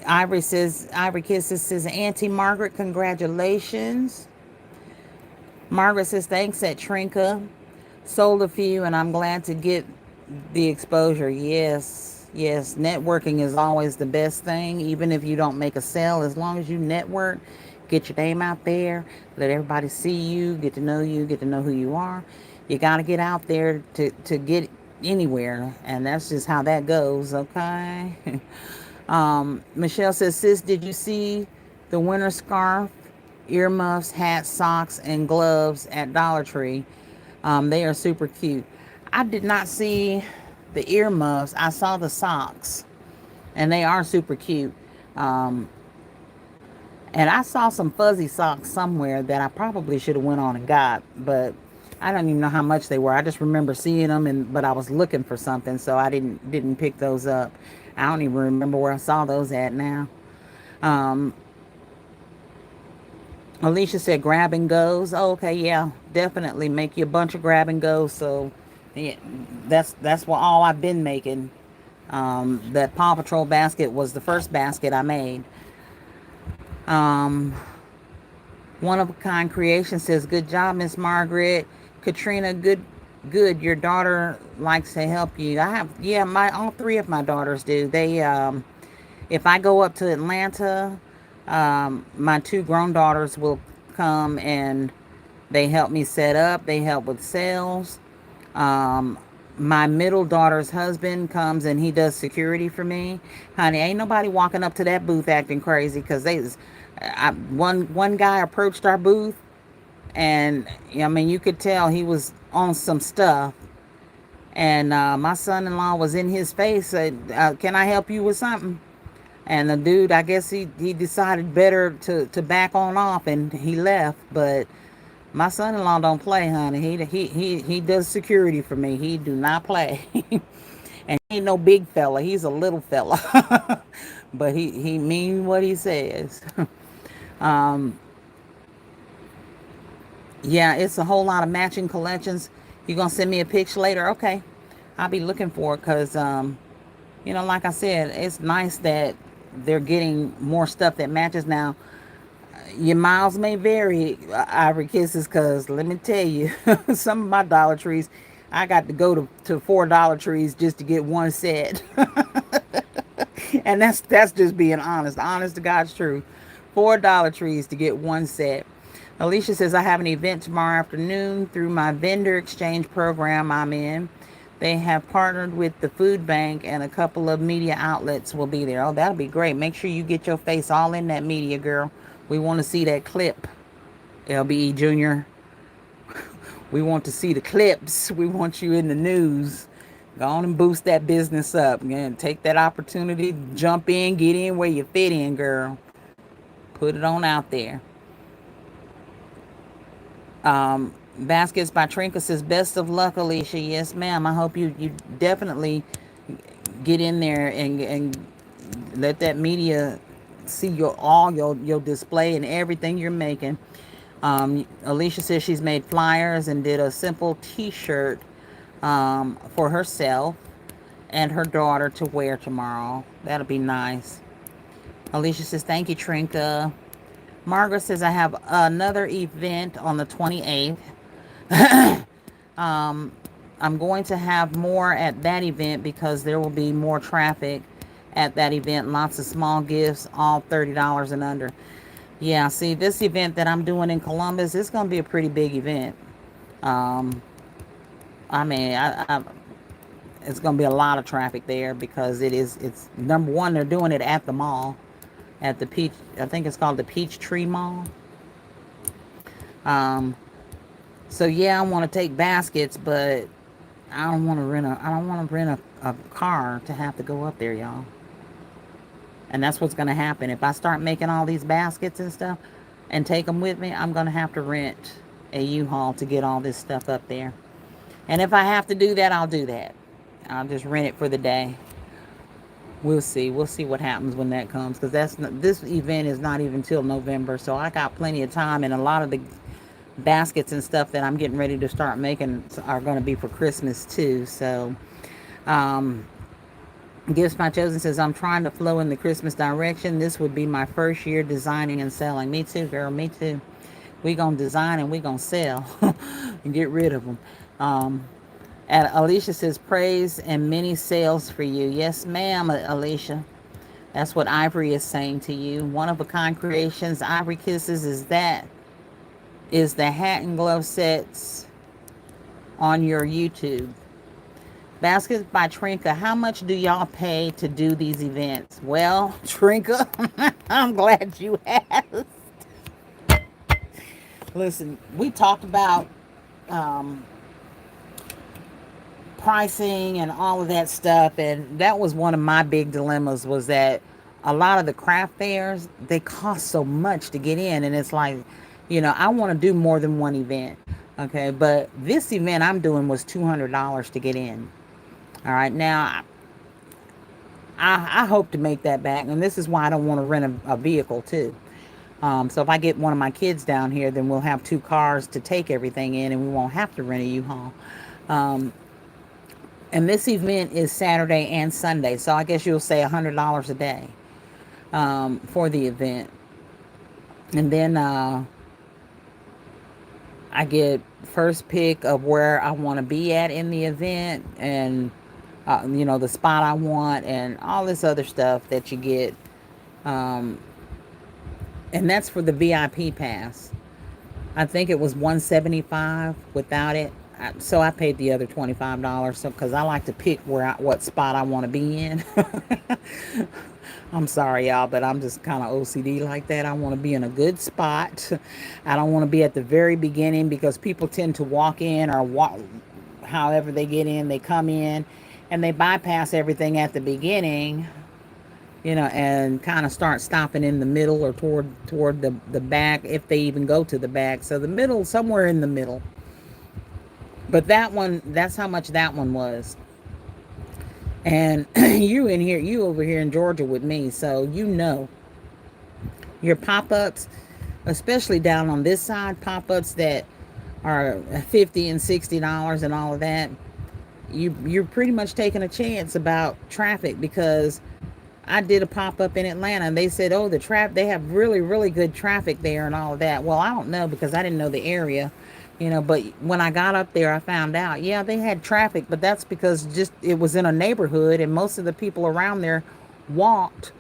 Ivory Kisses says, Auntie Margaret, congratulations. Margaret says, thanks at Trinka. Sold a few, and I'm glad to get the exposure. Yes, yes. Networking is always the best thing, even if you don't make a sale. As long as you network, get your name out there, let everybody see you, get to know who you are. You got to get out there to get anywhere, and that's just how that goes, okay? Michelle says, sis, did you see the winter scarf, earmuffs, hats, socks, and gloves at Dollar Tree? They are super cute. I did not see the earmuffs. I saw the socks, and they are super cute. Um, and I saw some fuzzy socks somewhere that I probably should have went on and got, but I don't even know how much they were. I just remember seeing them, but I was looking for something, so I didn't pick those up. I don't even remember where I saw those at now. Um, Alicia said grab and goes. Oh, okay, yeah, definitely make you a bunch of grab and goes. So, yeah, that's what all I've been making. That Paw Patrol basket was the first basket I made. Um, One of a kind creation says, "Good job, Miss Margaret." Katryna, good. Your daughter likes to help you. I have, yeah, my all three of my daughters do. If I go up to Atlanta, my two grown daughters will come and they help me set up. They help with sales. Um, my middle daughter's husband comes and he does security for me. Honey, ain't nobody walking up to that booth acting crazy because one guy approached our booth and I mean you could tell he was on some stuff. And my son-in-law was in his face. Said, "Can I help you with something?" And the dude, I guess he decided better to back on off and he left. But my son-in-law don't play, honey. He does security for me. He do not play. And he ain't no big fella. He's a little fella. But he mean what he says. um, yeah, it's a whole lot of matching collections. You gonna send me a picture later? Okay. I'll be looking for it because like I said, it's nice that they're getting more stuff that matches now. Your miles may vary, Ivory Kisses, because let me tell you, some of my Dollar Trees, I got to go to four Dollar Trees just to get one set. And that's just being honest to God's truth. Four Dollar Trees to get one set. Alicia says, I have an event tomorrow afternoon through my vendor exchange program I'm in. They have partnered with the food bank and a couple of media outlets will be there. Oh, that'll be great. Make sure you get your face all in that media, girl. We want to see that clip, LBE Jr. We want to see the clips. We want you in the news. Go on and boost that business up. And take that opportunity. Jump in, get in where you fit in, girl. Put it on out there. Baskets by Trinka says, best of luck, Alicia. Yes, ma'am. I hope you definitely get in there and let that media see your display and everything you're making. Alicia says she's made flyers and did a simple T-shirt for herself and her daughter to wear tomorrow. That'll be nice. Alicia says, thank you, Trinka. Margaret says, I have another event on the 28th. I'm going to have more at that event because there will be more traffic at that event. Lots of small gifts, all $30 and under. Yeah, see, this event that I'm doing in Columbus, it's going to be a pretty big event. Um, I mean, it's going to be a lot of traffic there because it's number one, they're doing it at the mall, at the Peach, I think it's called the Peach Tree Mall. Um, so yeah, I want to take baskets, but I don't want to rent a car to have to go up there, y'all. And that's what's going to happen. If I start making all these baskets and stuff and take them with me, I'm going to have to rent a U-Haul to get all this stuff up there. And if I have to do that, I'll do that. I'll just rent it for the day. We'll see. We'll see what happens when that comes, because this event is not even till November, so I got plenty of time, and a lot of the baskets and stuff that I'm getting ready to start making are going to be for Christmas too. So Gifts My Chosen says, I'm trying to flow in the Christmas direction. This would be my first year designing and selling. Me too, girl. Me too. We gonna design and we gonna sell and get rid of them. And Alicia says, praise and many sales for you. Yes, ma'am, Alicia. That's what Ivory is saying to you. One of a kind creations. Ivory Kisses is the hat and glove sets on your YouTube. Baskets by Trinka. How much do y'all pay to do these events? Well, Trinka, I'm glad you asked. Listen, we talked about pricing and all of that stuff, and that was one of my big dilemmas, was that a lot of the craft fairs, they cost so much to get in, and it's like, I want to do more than one event, okay, but this event I'm doing was $200 to get in. All right, now I hope to make that back, and this is why I don't want to rent a vehicle too. So if I get one of my kids down here, then we'll have two cars to take everything in, and we won't have to rent a U-Haul. And this event is Saturday and Sunday, so I guess you'll say $100 a day for the event. And then I get first pick of where I want to be at in the event, and the spot I want, and all this other stuff that you get. And that's for the VIP pass. I think it was $175 without it. So I paid the other $25. So because I like to pick what spot I want to be in. I'm sorry, y'all, but I'm just kind of OCD like that. I want to be in a good spot. I don't want to be at the very beginning, because people tend to walk in, or however they get in, they come in and they bypass everything at the beginning, and kind of start stopping in the middle or toward the back, if they even go to the back. So the middle, somewhere in the middle. But that's how much that one was. And you over here in Georgia with me, so your pop-ups, especially down on this side, pop-ups that are $50 and $60 and all of that, you're pretty much taking a chance about traffic, because I did a pop-up in Atlanta, and they said, oh, they have really, really good traffic there and all of that. Well, I don't know, because I didn't know the area, but when I got up there, I found out, yeah, they had traffic, but that's because it was in a neighborhood, and most of the people around there walked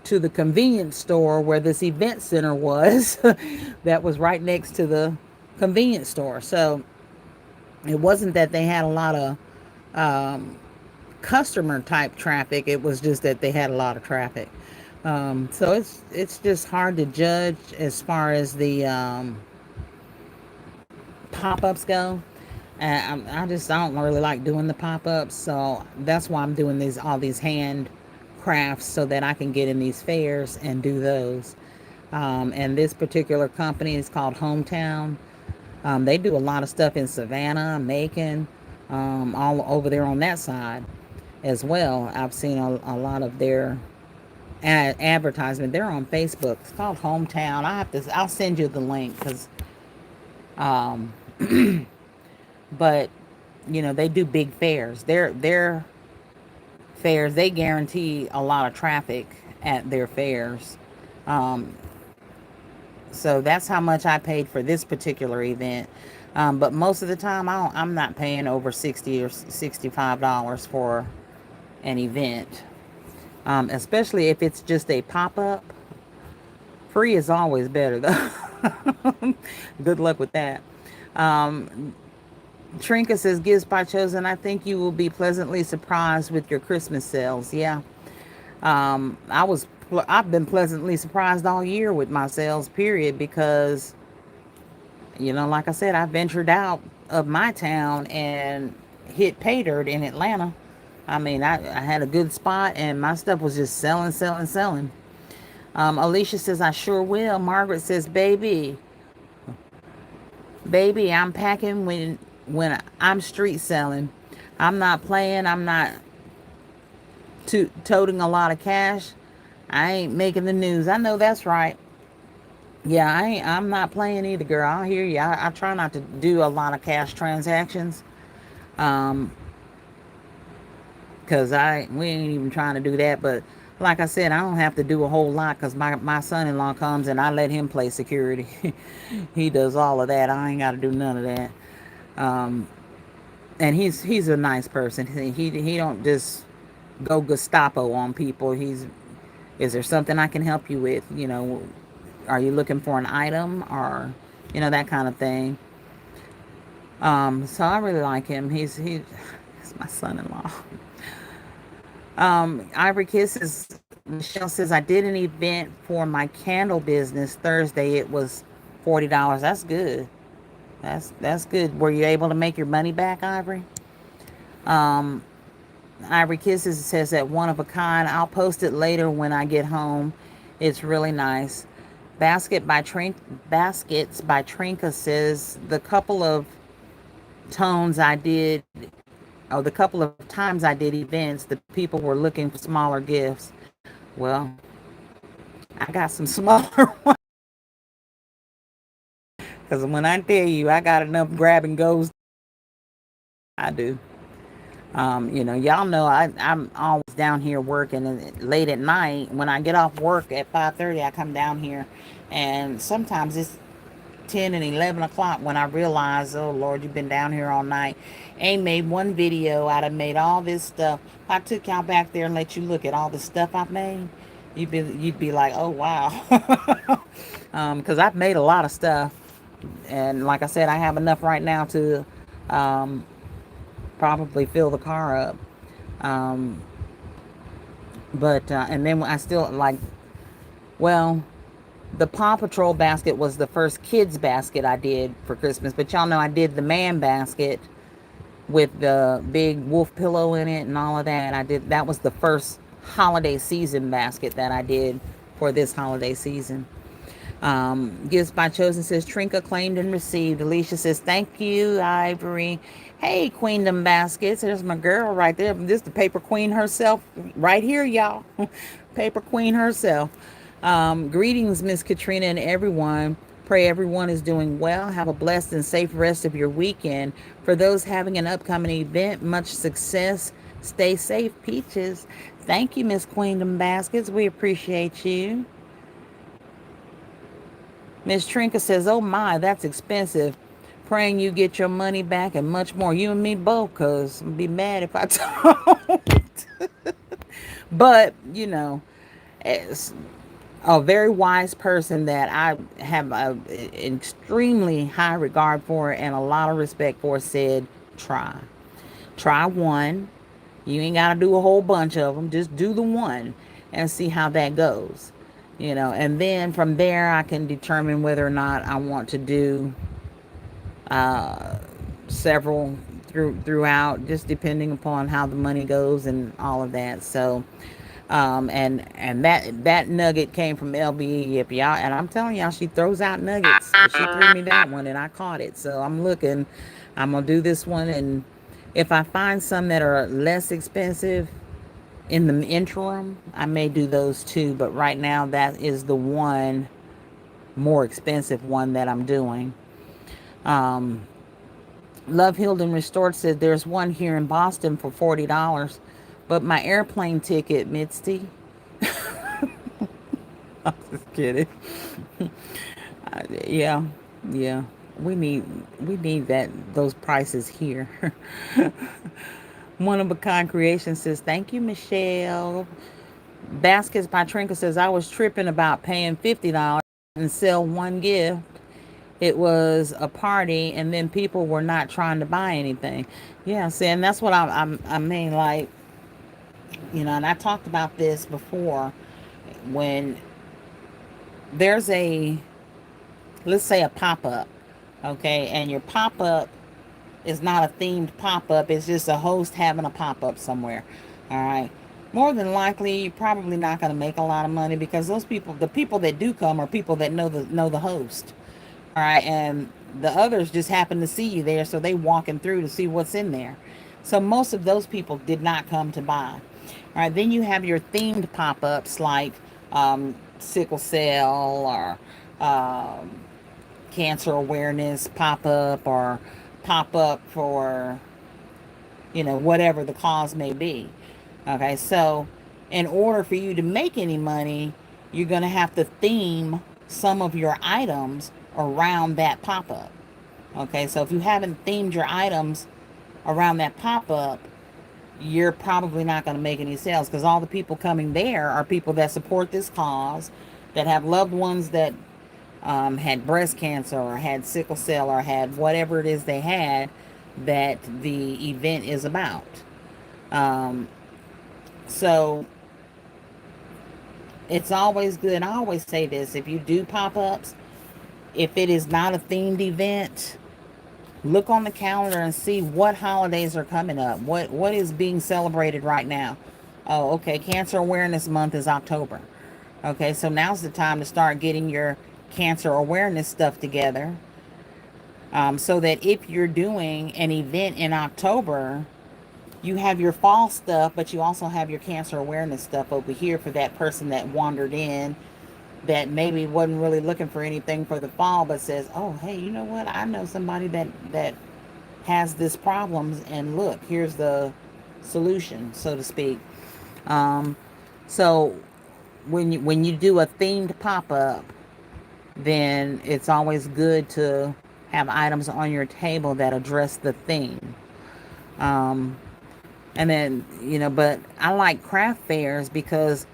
to the convenience store where this event center was that was right next to the convenience store. So it wasn't that they had a lot of customer type traffic. It was just that they had a lot of traffic. So it's just hard to judge as far as the pop-ups go. And I don't really like doing the pop-ups, so that's why I'm doing all these hand crafts, so that I can get in these fairs and do those. And this particular company is called Hometown. They do a lot of stuff in Savannah, Macon, all over there on that side as well. I've seen a lot of their advertisement. They're on Facebook. It's called Hometown. I'll send you the link because, um, but they do big fairs. Their fairs, they guarantee a lot of traffic at their fairs. Um, so that's how much I paid for this particular event. But most of the time, I'm not paying over $60 or $65 for an event, especially if it's just a pop up. Free is always better, though. Good luck with that. Um, Trinka says, Gifts by Chosen. I think you will be pleasantly surprised with your Christmas sales. Yeah. I've been pleasantly surprised all year with my sales, period, because, like I said, I ventured out of my town and hit pay dirt in Atlanta. I mean, I had a good spot and my stuff was just selling, selling, selling. Alicia says, I sure will. Margaret says, baby, I'm packing when I'm street selling. I'm not playing. I'm not toting a lot of cash. I ain't making the news. I know that's right. Yeah, I'm not playing either, girl. I hear you. I try not to do a lot of cash transactions. Um, Cause we ain't even trying to do that. But like I said, I don't have to do a whole lot because my son-in-law comes and I let him play security. He does all of that. I ain't got to do none of that. Um, and he's a nice person. He don't just go Gestapo on people. Is there something I can help you with? Are you looking for an item or that kind of thing? So I really like him. He's my son-in-law. Ivory Kisses, Michelle says, I did an event for my candle business Thursday. It was $40. That's good. That's good. Were you able to make your money back, Ivory? Um, Ivory Kisses says that one of a kind. I'll post it later when I get home. It's really nice. Baskets by Trinka says the couple of tones I did the couple of times I did events, the people were looking for smaller gifts. Well, I got some smaller ones because when I tell you I got enough grab and goes, I do. Y'all know I'm always down here working and late at night. When I get off work at 5:30, I come down here, and sometimes it's 10 and 11 o'clock when I realize, oh Lord, you've been down here all night. Ain't made one video. I'd have made all this stuff. If I took y'all back there and let you look at all the stuff I've made, you'd be like, oh wow. Because I've made a lot of stuff, and like I said, I have enough right now to um, probably fill the car up. Um, but and then I still like, well, the Paw Patrol basket was the first kids basket I did for Christmas, but y'all know I did the man basket with the big wolf pillow in it and all of that. That was the first holiday season basket that I did for this holiday season. Gifts by Chosen says, Trinka claimed and received. Alicia says, thank you, Ivory. Hey, Queendom Baskets. There's my girl right there. This is the paper queen herself right here, y'all. Paper queen herself. Greetings, Miss Katryna and everyone. Pray everyone is doing well. Have a blessed and safe rest of your weekend. For those having an upcoming event, much success. Stay safe, Peaches. Thank you, Miss Queendom Baskets. We appreciate you. Miss Trinka says, oh my, that's expensive. Praying you get your money back and much more. You and me both, because I'd be mad if I don't. But, it's a very wise person that I have an extremely high regard for and a lot of respect for said, try. Try one. You ain't got to do a whole bunch of them. Just do the one and see how that goes. And then from there I can determine whether or not I want to do several throughout, just depending upon how the money goes and all of that. So And that nugget came from LBE Yip, y'all. And I'm telling y'all, she throws out nuggets, but she threw me that one, and I caught it. So I'm looking. I'm gonna do this one, and if I find some that are less expensive in the interim, I may do those too. But right now, that is the one more expensive one that I'm doing. Um, Love Healed and Restored said there's one here in Boston for $40, but my airplane ticket, Mitzi. I'm just kidding. Yeah, yeah. We need that those prices here. One of a kind creation says thank you, Michelle. Baskets by Trinka says I was tripping about paying $50 and sell one gift. It was a party, and then people were not trying to buy anything. Yeah, see, and that's what I mean. Like, and I talked about this before. When there's a, let's say, a pop up, okay, and your pop up is not a themed pop up, it's just a host having a pop up somewhere. All right. More than likely, you're probably not going to make a lot of money because those people, the people that do come, are people that know the host. All right, and the others just happen to see you there, so they walking through to see what's in there. So most of those people did not come to buy. All right, then you have your themed pop-ups like sickle cell or um, cancer awareness pop-up or pop-up for whatever the cause may be. Okay, so in order for you to make any money, you're going to have to theme some of your items around that pop up. Okay, so if you haven't themed your items around that pop up, you're probably not going to make any sales because all the people coming there are people that support this cause, that have loved ones that had breast cancer or had sickle cell or had whatever it is they had that the event is about. Um, so it's always good. I always say this: if you do pop ups, if it is not a themed event, look on the calendar and see what holidays are coming up. What is being celebrated right now? Oh, okay. Cancer Awareness Month is October. Okay, so now's the time to start getting your cancer awareness stuff together. So that if you're doing an event in October, you have your fall stuff, but you also have your cancer awareness stuff over here for that person that wandered in that maybe wasn't really looking for anything for the fall, but says, "Oh, hey, you know what? I know somebody that has this problem, and look, here's the solution, so to speak." Um, so when you do a themed pop up, then it's always good to have items on your table that address the theme. Um, and then but I like craft fairs because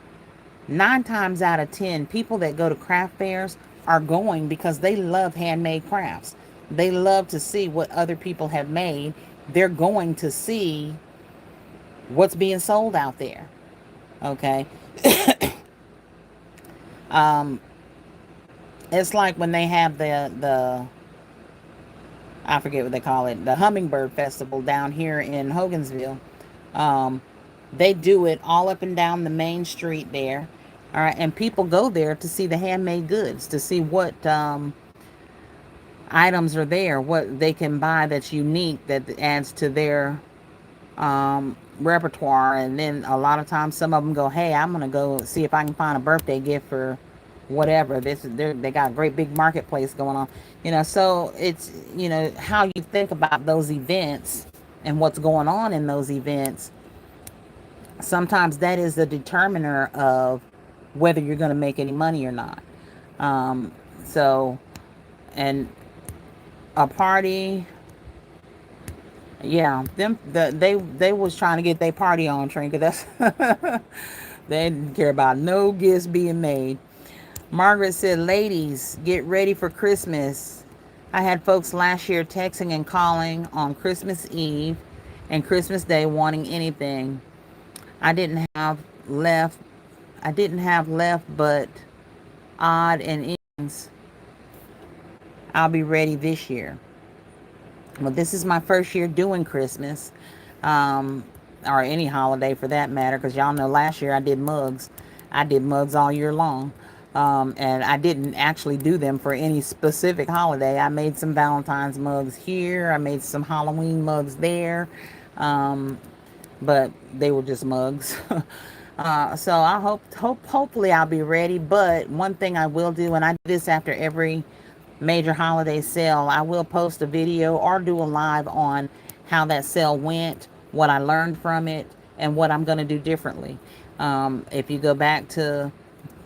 9 times out of 10, people that go to craft fairs are going because they love handmade crafts. They love to see what other people have made. They're going to see what's being sold out there. Okay. um, it's like when they have the I forget what they call it, the Hummingbird Festival down here in Hogansville. Um, they do it all up and down the main street there. All right, and people go there to see the handmade goods, to see what items are there, what they can buy that's unique, that adds to their repertoire. And then a lot of times, some of them go, "Hey, I'm gonna go see if I can find a birthday gift for whatever." They got a great big marketplace going on, So it's how you think about those events and what's going on in those events. Sometimes that is the determiner of whether you're going to make any money or not. Um, so, and a party, yeah, they was trying to get their party on, Trinka. That's they didn't care about no gifts being made. Margaret said, "Ladies, get ready for Christmas. I had folks last year texting and calling on Christmas Eve and Christmas Day wanting anything. I didn't have left. I didn't have left but odd and ends. I'll be ready this year." Well, this is my first year doing Christmas. Um, or any holiday for that matter, because y'all know last year I did mugs. I did mugs all year long. And I didn't actually do them for any specific holiday. I made some Valentine's mugs here. I made some Halloween mugs there. Um, but they were just mugs. So I hopefully I'll be ready. But one thing I will do, and I do this after every major holiday sale, I will post a video or do a live on how that sale went, what I learned from it, and what I'm going to do differently. If you go back to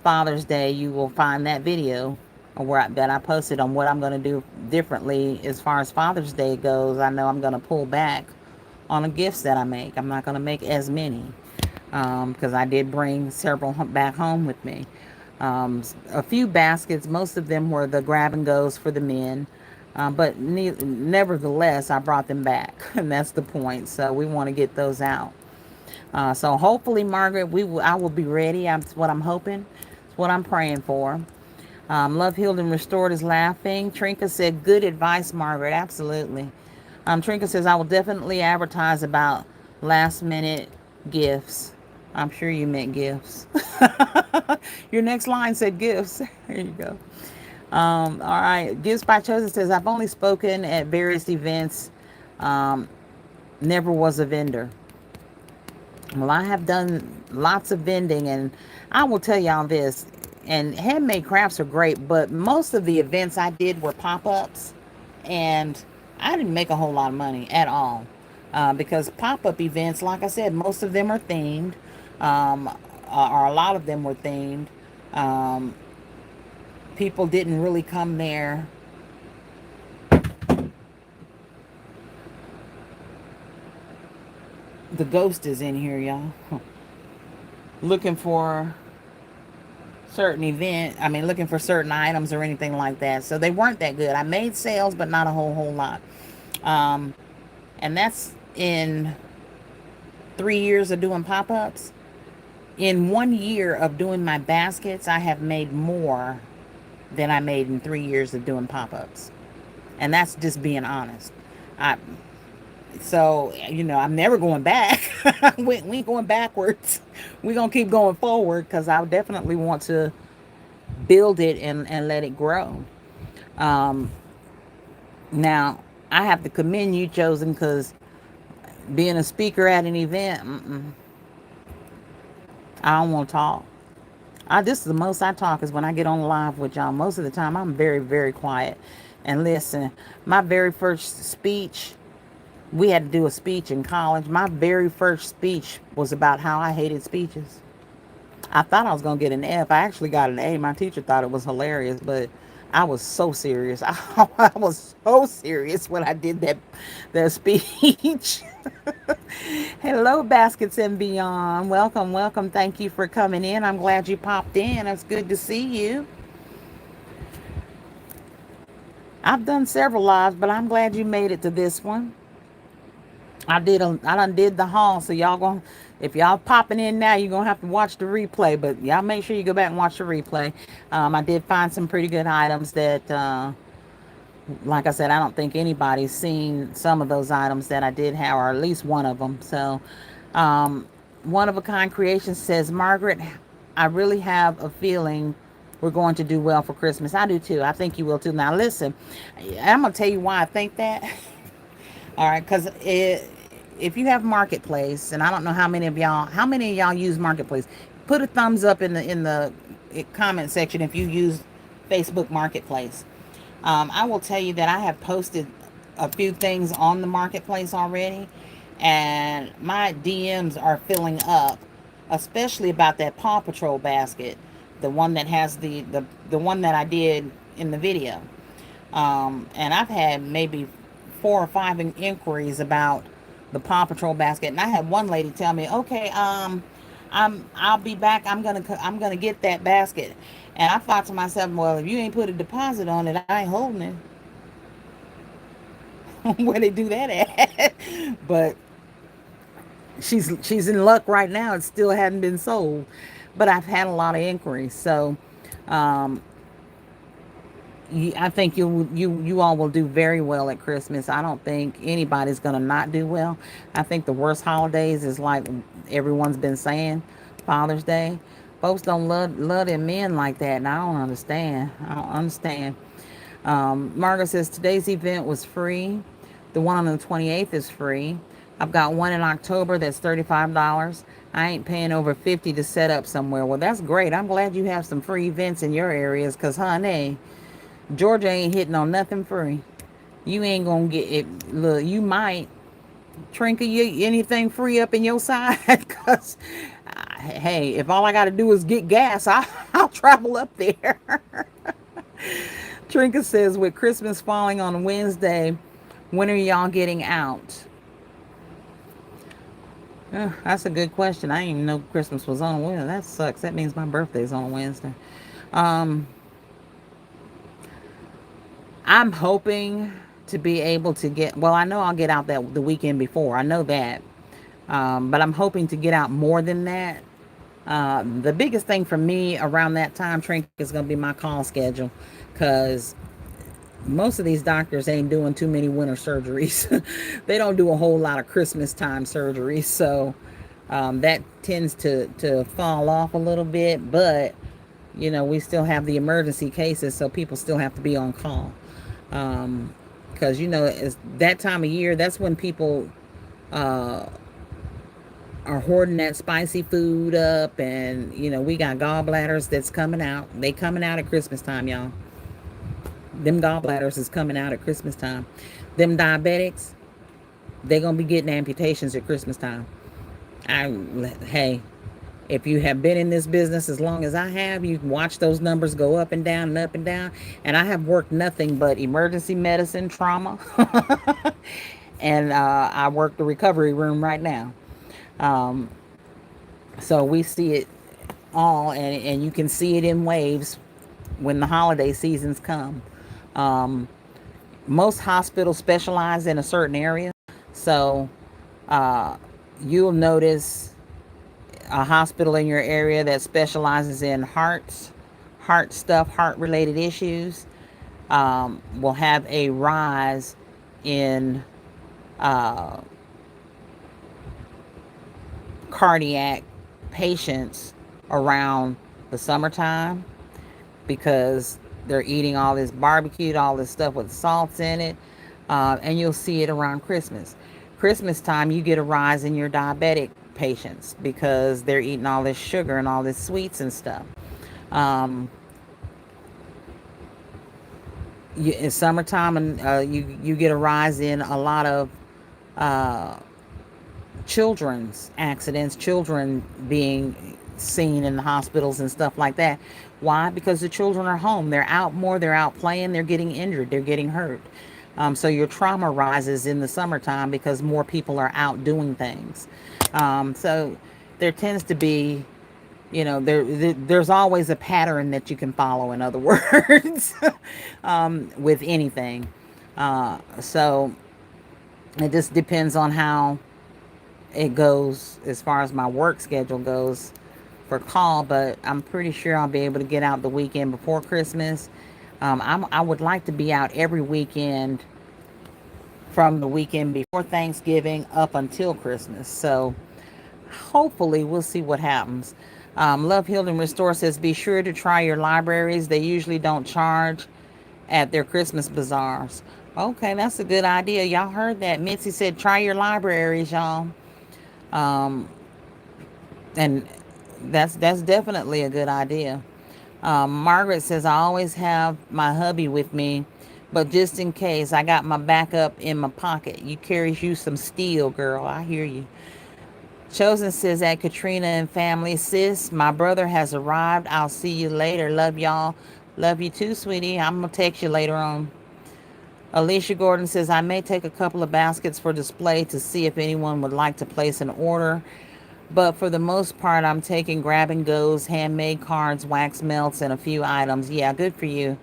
Father's Day, you will find that video that I posted on what I'm going to do differently as far as Father's Day goes. I know I'm going to pull back on the gifts that I make. I'm not going to make as many because I did bring several back home with me. A few baskets, most of them were the grab and goes for the men. But nevertheless, I brought them back, and that's the point. So we want to get those out. So hopefully, Margaret, I will be ready. That's what I'm hoping. It's what I'm praying for. Love Healed and Restored is laughing. Trinka said, good advice, Margaret. Absolutely. Trinka says, I will definitely advertise about last minute gifts. I'm sure you meant gifts. Your next line said gifts. There you go. All right. Gifts by Chosen says, I've only spoken at various events. Never was a vendor. Well, I have done lots of vending, and I will tell y'all this, and handmade crafts are great, but most of the events I did were pop-ups, and I didn't make a whole lot of money at all. Because pop-up events, like I said, most of them are themed, or a lot of them were themed. Um, People didn't really come there. The ghost is in here, y'all. Looking for looking for certain items or anything like that. So they weren't that good. I made sales, but not a whole lot. Um, and that's in 3 years of doing pop-ups. In 1 year of doing my baskets, I have made more than I made in 3 years of doing pop-ups. And that's just being honest. I So, I'm never going back. We ain't going backwards. We're going to keep going forward because I definitely want to build it and let it grow. Um, Now, I have to commend you, Chosen, because being a speaker at an event, I don't want to talk. This is the most I talk is when I get on live with y'all. Most of the time, I'm very, very quiet. And listen, my very first speech, we had to do a speech in college. My very first speech was about how I hated speeches. I thought I was going to get an F. I actually got an A. My teacher thought it was hilarious, but I was so serious. I was so serious when I did that speech. Hello, Baskets and Beyond. Welcome, welcome. Thank you for coming in. I'm glad you popped in. It's good to see you. I've done several lives, but I'm glad you made it to this one. I done did the haul, so if y'all popping in now, you're gonna have to watch the replay. But y'all make sure you go back and watch the replay. I did find some pretty good items that, like I said, I don't think anybody's seen some of those items that I did have, or at least one of them. So, One of a Kind Creation says, Margaret, I really have a feeling we're going to do well for Christmas. I do too. I think you will too. Now listen, I'm gonna tell you why I think that. All right, because if you have Marketplace, and I don't know how many of y'all use Marketplace, put a thumbs up in the comment section if you use Facebook Marketplace. I will tell you that I have posted a few things on the Marketplace already, and my DMs are filling up, especially about that Paw Patrol basket, the one that has the one that I did in the video. And I've had maybe 4 or 5 inquiries about the Paw Patrol basket, and I had one lady tell me, "Okay, I'll be back. I'm gonna get that basket." And I thought to myself, "Well, if you ain't put a deposit on it, I ain't holding it." Where they do that at? But she's in luck right now. It still hadn't been sold, but I've had a lot of inquiries. So, I think you all will do very well at Christmas. I don't think anybody's gonna not do well. I think the worst holidays is like everyone's been saying, Father's Day. Folks don't love their men like that, and I don't understand. I don't understand. Margaret says today's event was free. The one on the 28th is free. I've got one in October that's $35. I ain't paying over 50 to set up somewhere. Well, that's great. I'm glad you have some free events in your areas, cause honey, Georgia ain't hitting on nothing free. You ain't gonna get it. Look, you might trinket you anything free up in your side, cause hey, if all I got to do is get gas, I'll travel up there. Trinket says, with Christmas falling on Wednesday, when are y'all getting out? That's a good question. I didn't even know Christmas was on a Wednesday. That sucks. That means my birthday's on a Wednesday. Um, I'm hoping to be able to get, well, I know I'll get out that the weekend before. I know that. But I'm hoping to get out more than that. The biggest thing for me around that time, Trink, is going to be my call schedule, because most of these doctors ain't doing too many winter surgeries. They don't do a whole lot of Christmas time surgeries. So that tends to fall off a little bit. But, we still have the emergency cases, so people still have to be on call. Because, it's that time of year, that's when people uh, are hoarding that spicy food up. And, we got gallbladders that's coming out. They coming out at Christmas time, y'all. Them gallbladders is coming out at Christmas time. Them diabetics, they gonna be getting amputations at Christmas time. Hey, if you have been in this business as long as I have, you can watch those numbers go up and down and up and down. And I have worked nothing but emergency medicine, trauma, and I work the recovery room right now. Um, so we see it all, and you can see it in waves when the holiday seasons come. Um, Most hospitals specialize in a certain area. So uh, you'll notice a hospital in your area that specializes in heart stuff, heart related issues, will have a rise in uh, cardiac patients around the summertime, because they're eating all this barbecued, all this stuff with salts in it. And you'll see it around Christmas. Christmas time, you get a rise in your diabetic patients because they're eating all this sugar and all this sweets and stuff. Um, in summertime, and you get a rise in a lot of uh, children's accidents, children being seen in the hospitals and stuff like that. Why? Because the children are home. They're out more. They're out playing. They're getting injured. They're getting hurt. So your trauma rises in the summertime because more people are out doing things. So there tends to be, there's always a pattern that you can follow, in other words, with anything. So it just depends on how it goes as far as my work schedule goes for call. But I'm pretty sure I'll be able to get out the weekend before Christmas. I would like to be out every weekend from the weekend before Thanksgiving up until Christmas. So hopefully we'll see what happens. Love Healed and Restore says, be sure to try your libraries. They usually don't charge at their Christmas bazaars. Okay, that's a good idea. Y'all heard that. Mitzi said, try your libraries, y'all. Um, and that's definitely a good idea. Margaret says, I always have my hubby with me, but just in case, I got my backup in my pocket. You carries you some steel, girl. I hear you. Chosen says, at Katryna and family, sis, my brother has arrived. I'll see you later. Love y'all. Love you too, sweetie. I'm going to text you later on. Alicia Gordon says, I may take a couple of baskets for display to see if anyone would like to place an order. But for the most part, I'm taking grab and goes, handmade cards, wax melts, and a few items. Yeah, good for you.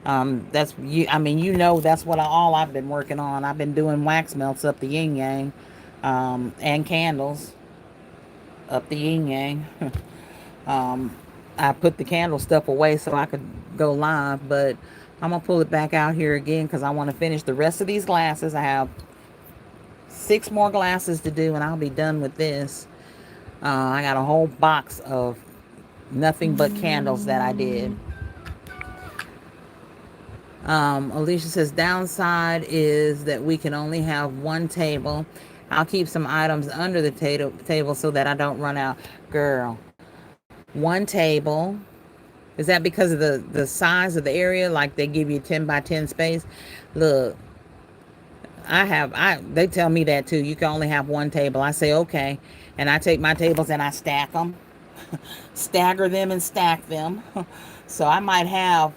That's you. I mean, that's what all I've been working on. I've been doing wax melts up the yin yang, and candles up the yin yang. um, I put the candle stuff away so I could go live, but I'm going to pull it back out here again because I want to finish the rest of these glasses. I have 6 more glasses to do and I'll be done with this. I got a whole box of nothing but candles that I did. Alicia says, downside is that we can only have one table. I'll keep some items under the table so that I don't run out. Girl, one table. Is that because of the size of the area? Like they give you 10 by 10 space? Look, they tell me that too. You can only have one table. I say, okay. And I take my tables and I stack them, stagger them and stack them. So I might have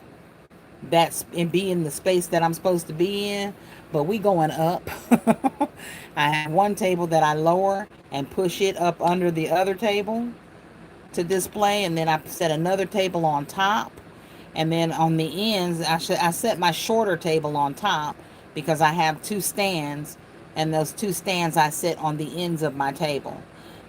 that and be in the space that I'm supposed to be in, but we going up. I have one table that I lower and push it up under the other table to display, and then I set another table on top, and then on the ends I set my shorter table on top because I have 2 stands, and those 2 stands I sit on the ends of my table.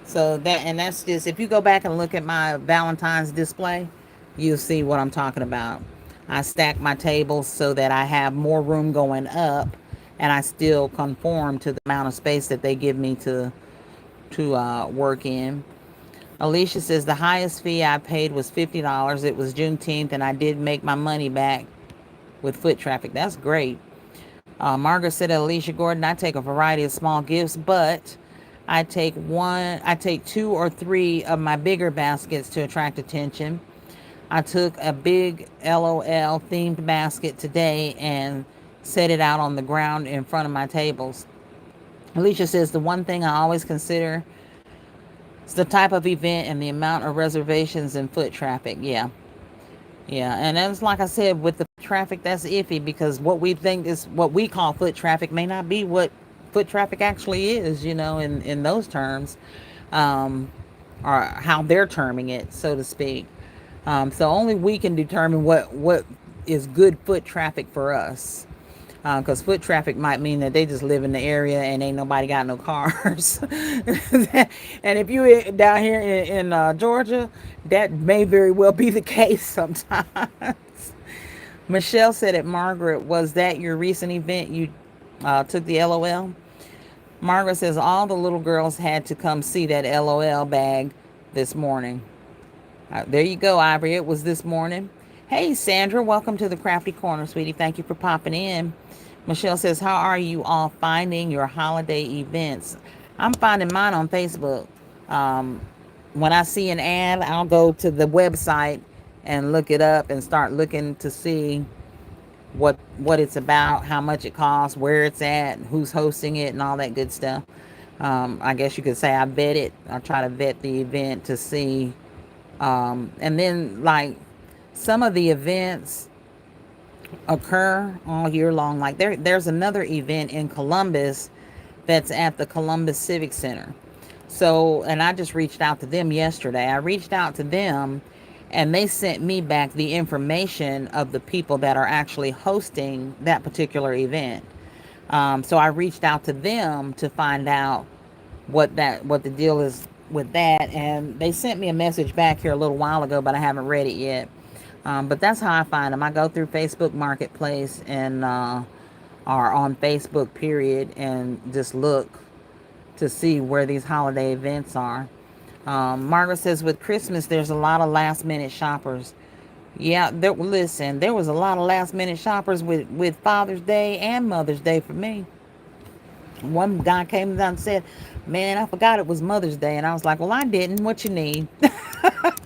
So that's just, if you go back and look at my Valentine's display, you'll see what I'm talking about. I stack my tables so that I have more room going up, and I still conform to the amount of space that they give me to work in. Alicia says the highest fee I paid was $50. It was Juneteenth, and I did make my money back with foot traffic. That's great. Margaret said, Alicia Gordon, I take a variety of small gifts, but I take 2 or 3 of my bigger baskets to attract attention. I took a big LOL themed basket today and set it out on the ground in front of my tables. Alicia says the one thing I always consider is the type of event and the amount of reservations and foot traffic. Yeah. And that's, like I said, with the traffic, that's iffy because what we think is what we call foot traffic may not be what foot traffic actually is, in those terms, or how they're terming it, so to speak. So only we can determine what is good foot traffic for us. Because foot traffic might mean that they just live in the area and ain't nobody got no cars. And if you down here in Georgia, that may very well be the case sometimes. Michelle said at Margaret, was that your recent event you took the LOL? Margaret says all the little girls had to come see that LOL bag this morning. There you go, Ivory. It was this morning. Hey, Sandra, welcome to the Krafty Korner, sweetie. Thank you for popping in. Michelle says, how are you all finding your holiday events? I'm finding mine on Facebook. When I see an ad, I'll go to the website and look it up and start looking to see what it's about, how much it costs, where it's at, who's hosting it, and all that good stuff. I guess you could say I vet it. I try to vet the event to see. And then, like, some of the events occur all year long. Like there's another event in Columbus that's at the Columbus Civic Center. So, and I just reached out to them yesterday. I reached out to them and they sent me back the information of the people that are actually hosting that particular event. So I reached out to them to find out what the deal is with that. And they sent me a message back here a little while ago, but I haven't read it yet. But that's how I find them. I go through Facebook Marketplace and or on Facebook period and just look to see where these holiday events are. Margaret says with Christmas there's a lot of last minute shoppers. Yeah, there was a lot of last minute shoppers with Father's Day and Mother's Day for me. One guy came down and said, man, I forgot it was Mother's Day. And I was like, well, I didn't. What you need?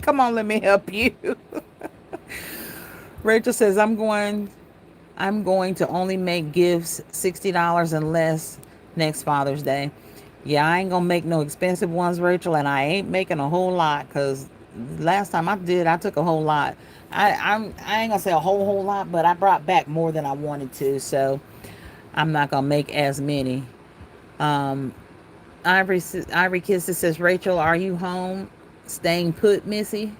Come on, let me help you. Rachel says, I'm going to only make gifts $60 and less next Father's Day. Yeah, I ain't gonna make no expensive ones, Rachel, and I ain't making a whole lot because last time I took a whole lot. I ain't gonna say a whole lot, but I brought back more than I wanted to, so I'm not gonna make as many. Ivory Kisses says, Rachel, are you home? Staying put, Missy?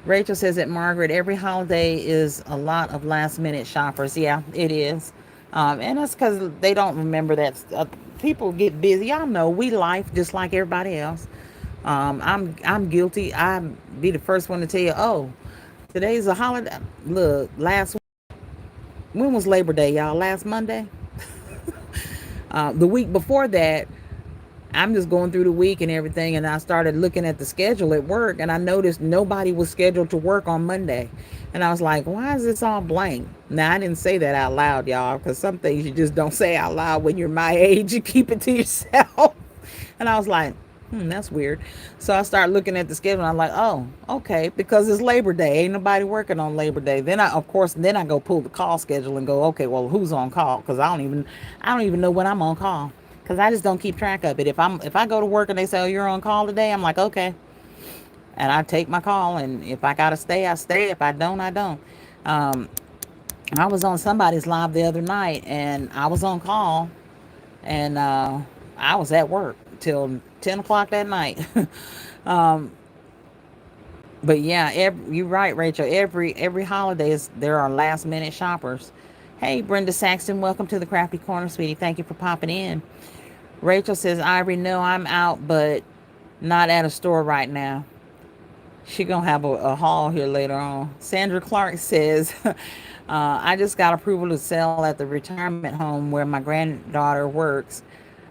Rachel says that Margaret, every holiday is a lot of last minute shoppers. Yeah, it is. And that's because they don't remember that people get busy. Y'all know we life just like everybody else. I'm guilty. I'll be the first one to tell you, oh, today's a holiday. Look, last week when was Labor Day, y'all? Last Monday? The week before that, I'm just going through the week and everything, and I started looking at the schedule at work, and I noticed nobody was scheduled to work on Monday. And I was like, why is this all blank? Now, I didn't say that out loud, y'all, because some things you just don't say out loud when you're my age. You keep it to yourself. And I was like, that's weird. So I started looking at the schedule, and I'm like, oh, okay, because it's Labor Day. Ain't nobody working on Labor Day. Then I go pull the call schedule and go, okay, well, who's on call? Because I don't even know when I'm on call, because I just don't keep track of it. If I go to work and they say, oh, you're on call today, I'm like, okay, and I take my call, and if I gotta stay, I stay. If I don't, I don't. Um, I was on somebody's live the other night, and I was on call, and I was at work till 10 o'clock that night. um, but yeah, you're right, Rachel. Every holiday there are last minute shoppers. Hey, Brenda Saxton, welcome to the Crafty Corner, sweetie. Thank you for popping in. Rachel says, Ivory, no, I'm out, but not at a store right now. She gonna have a haul here later on. Sandra Clark says, I just got approval to sell at the retirement home where my granddaughter works.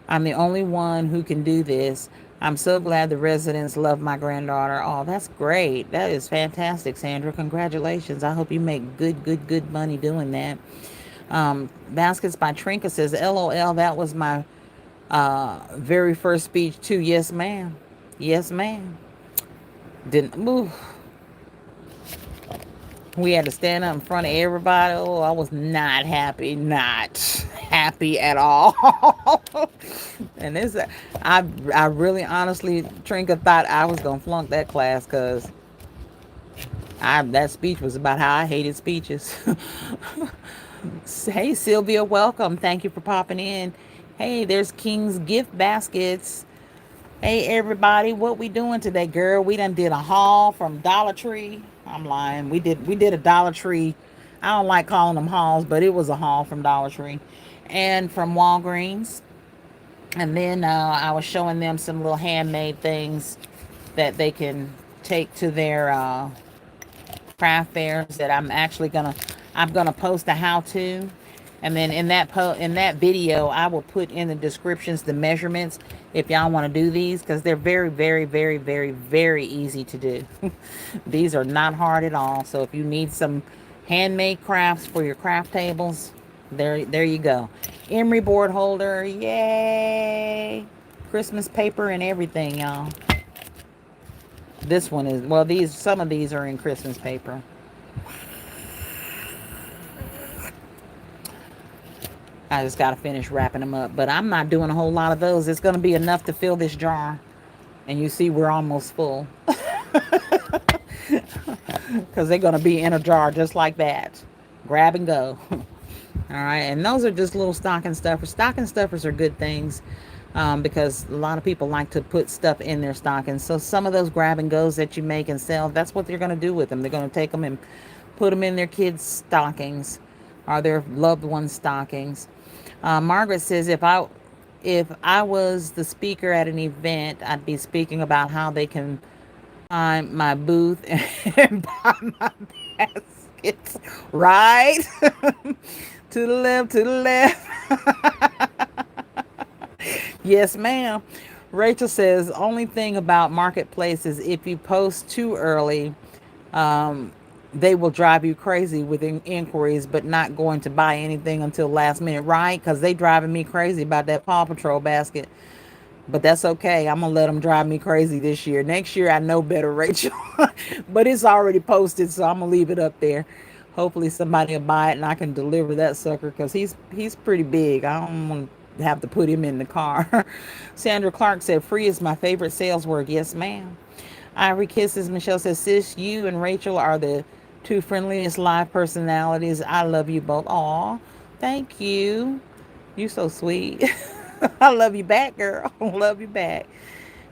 I'm the only one who can do this. I'm so glad the residents love my granddaughter. Oh, that's great. That is fantastic, Sandra. Congratulations. I hope you make good money doing that. Baskets by Trinka says, LOL, that was my very first speech too. Yes, ma'am. Yes, ma'am. Didn't move. We had to stand up in front of everybody. Oh, I was not happy. Not happy at all. And I really honestly, Trinka, thought I was gonna flunk that class, because that speech was about how I hated speeches. Hey, Sylvia, welcome. Thank you for popping in. Hey, there's King's Gift Baskets. Hey, everybody, what we doing today, girl? We done did a haul from Dollar Tree. I'm lying. We did a Dollar Tree. I don't like calling them hauls, but it was a haul from Dollar Tree and from Walgreens. And then I was showing them some little handmade things that they can take to their craft fairs, that I'm gonna post a how to, and then in that video I will put in the descriptions the measurements if y'all want to do these, because they're very very easy to do. These are not hard at all. So if you need some handmade crafts for your craft tables, there you go. Emery board holder, yay! Christmas paper and everything, y'all. This one is, well, some of these are in Christmas paper. I just got to finish wrapping them up, but I'm not doing a whole lot of those. It's going to be enough to fill this jar, and you see we're almost full. Because they're going to be in a jar just like that. Grab and go. All right, and those are just little stocking stuffers. Stocking stuffers are good things, because a lot of people like to put stuff in their stockings. So some of those grab and goes that you make and sell, that's what they're going to do with them. They're going to take them and put them in their kids' stockings or their loved ones' stockings. Margaret says, if I was the speaker at an event, I'd be speaking about how they can find my booth and buy my baskets. Right? To the left, to the left. Yes, ma'am. Rachel says, only thing about marketplace is if you post too early, um, they will drive you crazy with inquiries, but not going to buy anything until last minute, right? Because they driving me crazy about that Paw Patrol basket. But that's okay. I'm gonna let them drive me crazy this year. Next year I know better, Rachel. But it's already posted, so I'm gonna leave it up there. Hopefully somebody will buy it and I can deliver that sucker, because he's pretty big. I don't want to have to put him in the car. Sandra Clark said, free is my favorite sales word. Yes, ma'am. Ivory Kisses. Michelle says, sis, you and Rachel are the two friendliest live personalities. I love you both. Aw, thank you. You so sweet. I love you back, girl. Love you back.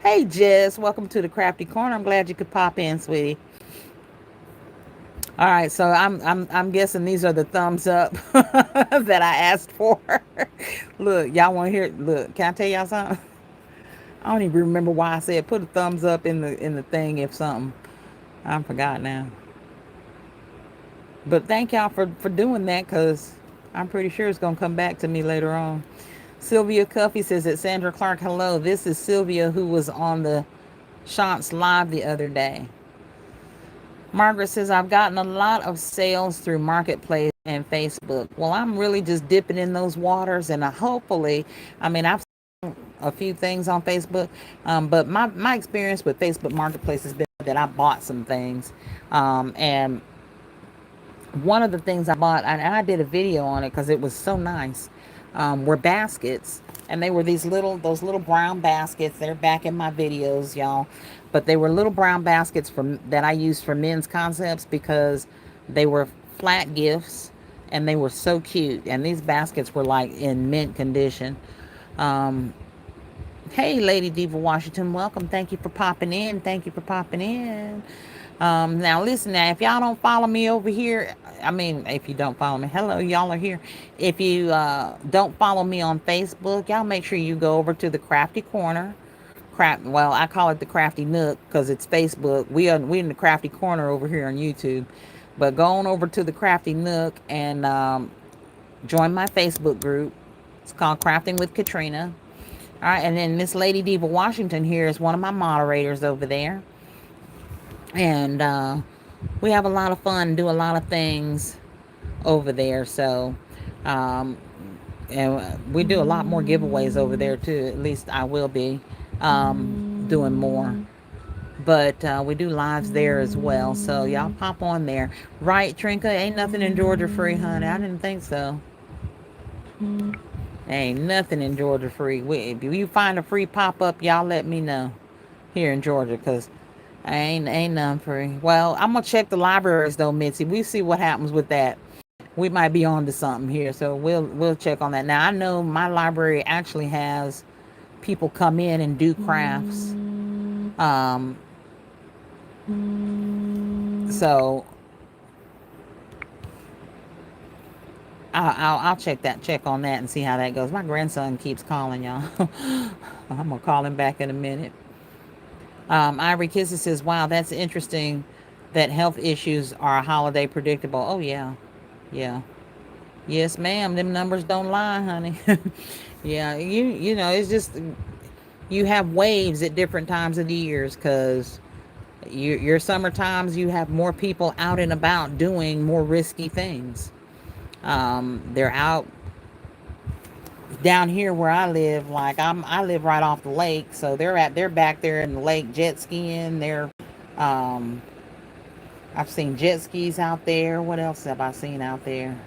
Hey, Jess, welcome to the Crafty Corner. I'm glad you could pop in, sweetie. All right, so I'm guessing these are the thumbs up that I asked for. Look, y'all want to hear? Look, can I tell y'all something? I don't even remember why I said put a thumbs up in the thing if something. I forgot now. But thank y'all for doing that, because I'm pretty sure it's going to come back to me later on. Sylvia Cuffy says that Sandra Clark, hello. This is Sylvia who was on the Shant's Live the other day. Margaret says, I've gotten a lot of sales through Marketplace and Facebook. Well, I'm really just dipping in those waters, and hopefully, I mean, I've seen a few things on Facebook, but my experience with Facebook Marketplace has been that I bought some things. And one of the things I bought, and I did a video on it because it was so nice, were baskets. And they were those little brown baskets. They're back in my videos, y'all. But they were little brown baskets that I used for men's concepts because they were flat gifts and they were so cute. And these baskets were like in mint condition. Um, Hey, Lady Diva Washington, welcome. Thank you for popping in. Thank you for popping in. Now, listen, now, if y'all don't follow me over here, I mean, if you don't follow me, hello, y'all are here. If you don't follow me on Facebook, y'all make sure you go over to the Krafty Korner. Well, I call it the Krafty Nook because it's Facebook. We in the Krafty Korner over here on YouTube. But go on over to the Krafty Nook and join my Facebook group. It's called Crafting with Katryna. All right, and then Miss Lady Diva Washington here is one of my moderators over there. And we have a lot of fun, do a lot of things over there. So, and we do a lot more giveaways over there too. At least I will be doing more. But we do lives there as well. So y'all pop on there. Right, Trinka? Ain't nothing in Georgia free, honey. I didn't think so. Ain't nothing in Georgia free. If you find a free pop-up, y'all let me know here in Georgia, because ain't none free. Well, I'm going to check the libraries, though, Mitzi. We see what happens with that. We might be on to something here, so we'll check on that. Now, I know my library actually has people come in and do crafts. So I'll check on that and see how that goes. My grandson keeps calling, y'all. I'm gonna call him back in a minute. Ivory Kisses says, wow, that's interesting that health issues are holiday predictable. Oh yeah. Yes, ma'am. Them numbers don't lie, honey. Yeah, you know, it's just you have waves at different times of the years, because your summer times you have more people out and about doing more risky things. They're out down here where I live. Like I live right off the lake, so they're back there in the lake jet skiing. Um, I've seen jet skis out there. What else have I seen out there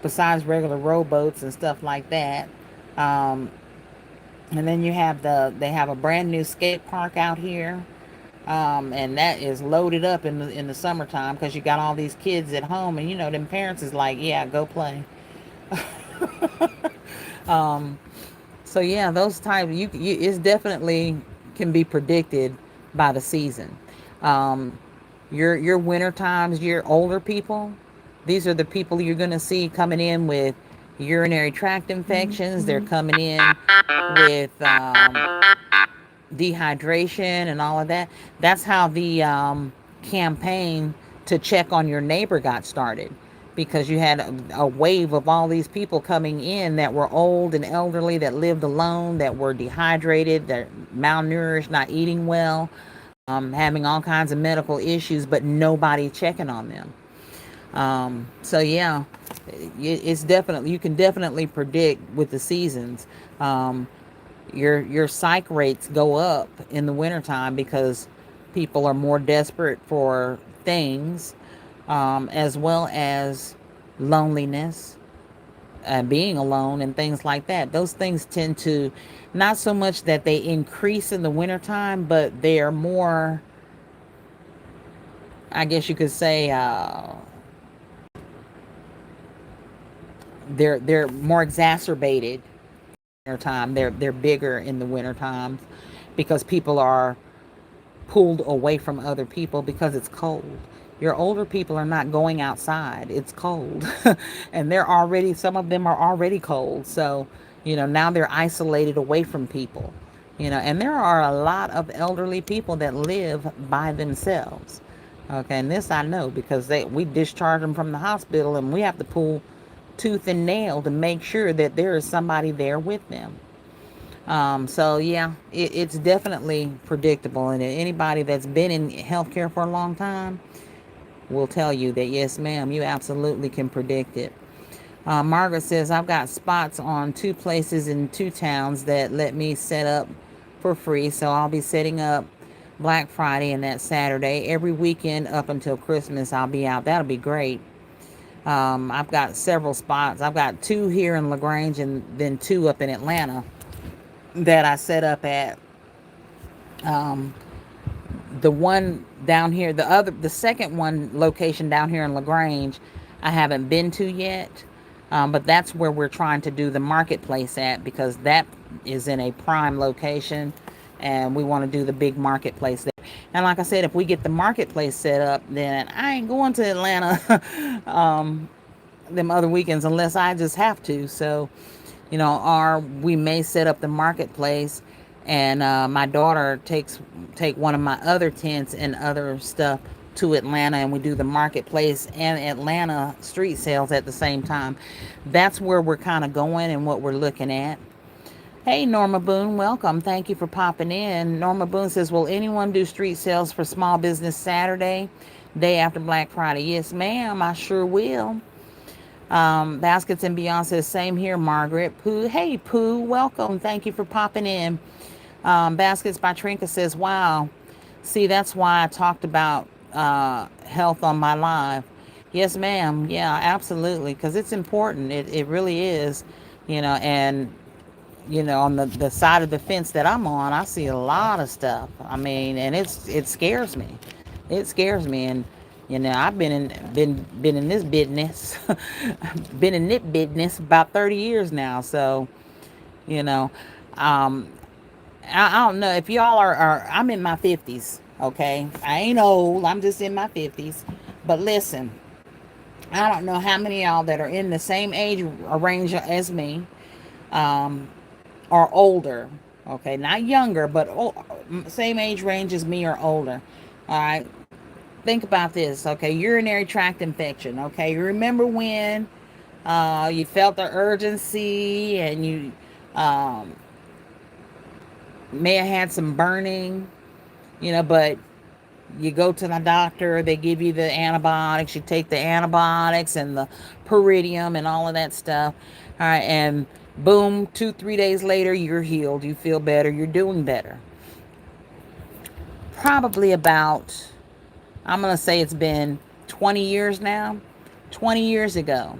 besides regular rowboats and stuff like that? Um, and then you have they have a brand new skate park out here. And that is loaded up in the summertime, because you got all these kids at home, and you know them parents is like, yeah, go play. um, so yeah, those types it's definitely can be predicted by the season. Um, your winter times, your older people, these are the people you're gonna see coming in with urinary tract infections. They're coming in with dehydration and all of that. That's how the campaign to check on your neighbor got started, because you had a wave of all these people coming in that were old and elderly, that lived alone, that were dehydrated, that malnourished, not eating well, having all kinds of medical issues, but nobody checking on them. So yeah, it's definitely, you can definitely predict with the seasons. Your psych rates go up in the wintertime because people are more desperate for things, as well as loneliness, being alone and things like that. Those things tend to, not so much that they increase in the wintertime, but they are more, I guess you could say, they're more exacerbated wintertime. They're bigger in the winter times, because people are pulled away from other people because it's cold. Your older people are not going outside. It's cold. And some of them are already cold. So, you know, now they're isolated away from people. You know, and there are a lot of elderly people that live by themselves. Okay, and this I know, because we discharge them from the hospital, and we have to pull tooth and nail to make sure that there is somebody there with them. So yeah, it's definitely predictable, and anybody that's been in healthcare for a long time will tell you that yes, ma'am, you absolutely can predict it. Margaret says, I've got spots on 2 places in 2 towns that let me set up for free. So I'll be setting up Black Friday and that Saturday. Every weekend up until Christmas, I'll be out. That'll be great. I've got several spots. I've got 2 here in LaGrange and then 2 up in Atlanta that I set up at. Um, the one down here, the second one location down here in LaGrange, I haven't been to yet. But that's where we're trying to do the marketplace at, because that is in a prime location and we want to do the big marketplace there. And like I said, if we get the marketplace set up, then I ain't going to Atlanta them other weekends unless I just have to. So, or we may set up the marketplace, and my daughter take one of my other tents and other stuff to Atlanta, and we do the marketplace and Atlanta street sales at the same time. That's where we're kind of going and what we're looking at. Hey, Norma Boone, welcome. Thank you for popping in. Norma Boone says, will anyone do street sales for Small Business Saturday, day after Black Friday? Yes, ma'am, I sure will. Baskets and Beyond says, same here, Margaret. Pooh, hey, Pooh, welcome. Thank you for popping in. Baskets by Trinka says, wow. See, that's why I talked about health on my live. Yes, ma'am. Yeah, absolutely. Because it's important. It really is, and on the side of the fence that I'm on, I see a lot of stuff. I mean, and it scares me. It scares me. And I've been in this business, been in knit business about 30 years now. So, um, I don't know if y'all are. I'm in my 50s. Okay, I ain't old. I'm just in my 50s. But listen, I don't know how many of y'all that are in the same age range as me, um, or older. Okay, not younger, but same age range as me or older. All right, think about this. Okay, urinary tract infection. Okay, you remember when you felt the urgency and you um, may have had some burning, but you go to the doctor, they give you the antibiotics, you take the antibiotics and the peridium and all of that stuff. All right, and boom, 2-3 days later, you're healed, you feel better, you're doing better. Probably about, I'm going to say it's been 20 years now. 20 years ago,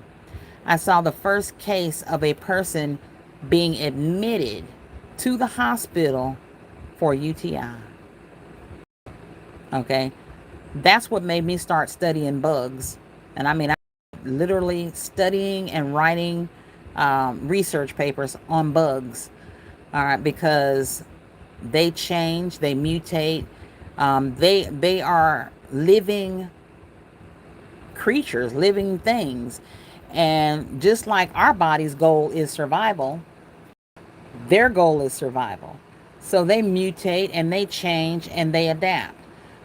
I saw the first case of a person being admitted to the hospital for UTI. Okay, that's what made me start studying bugs. And I mean, I'm literally studying and writing research papers on bugs. All right, because they change, they mutate. They are living creatures, living things. And just like our body's goal is survival, their goal is survival. So they mutate and they change and they adapt.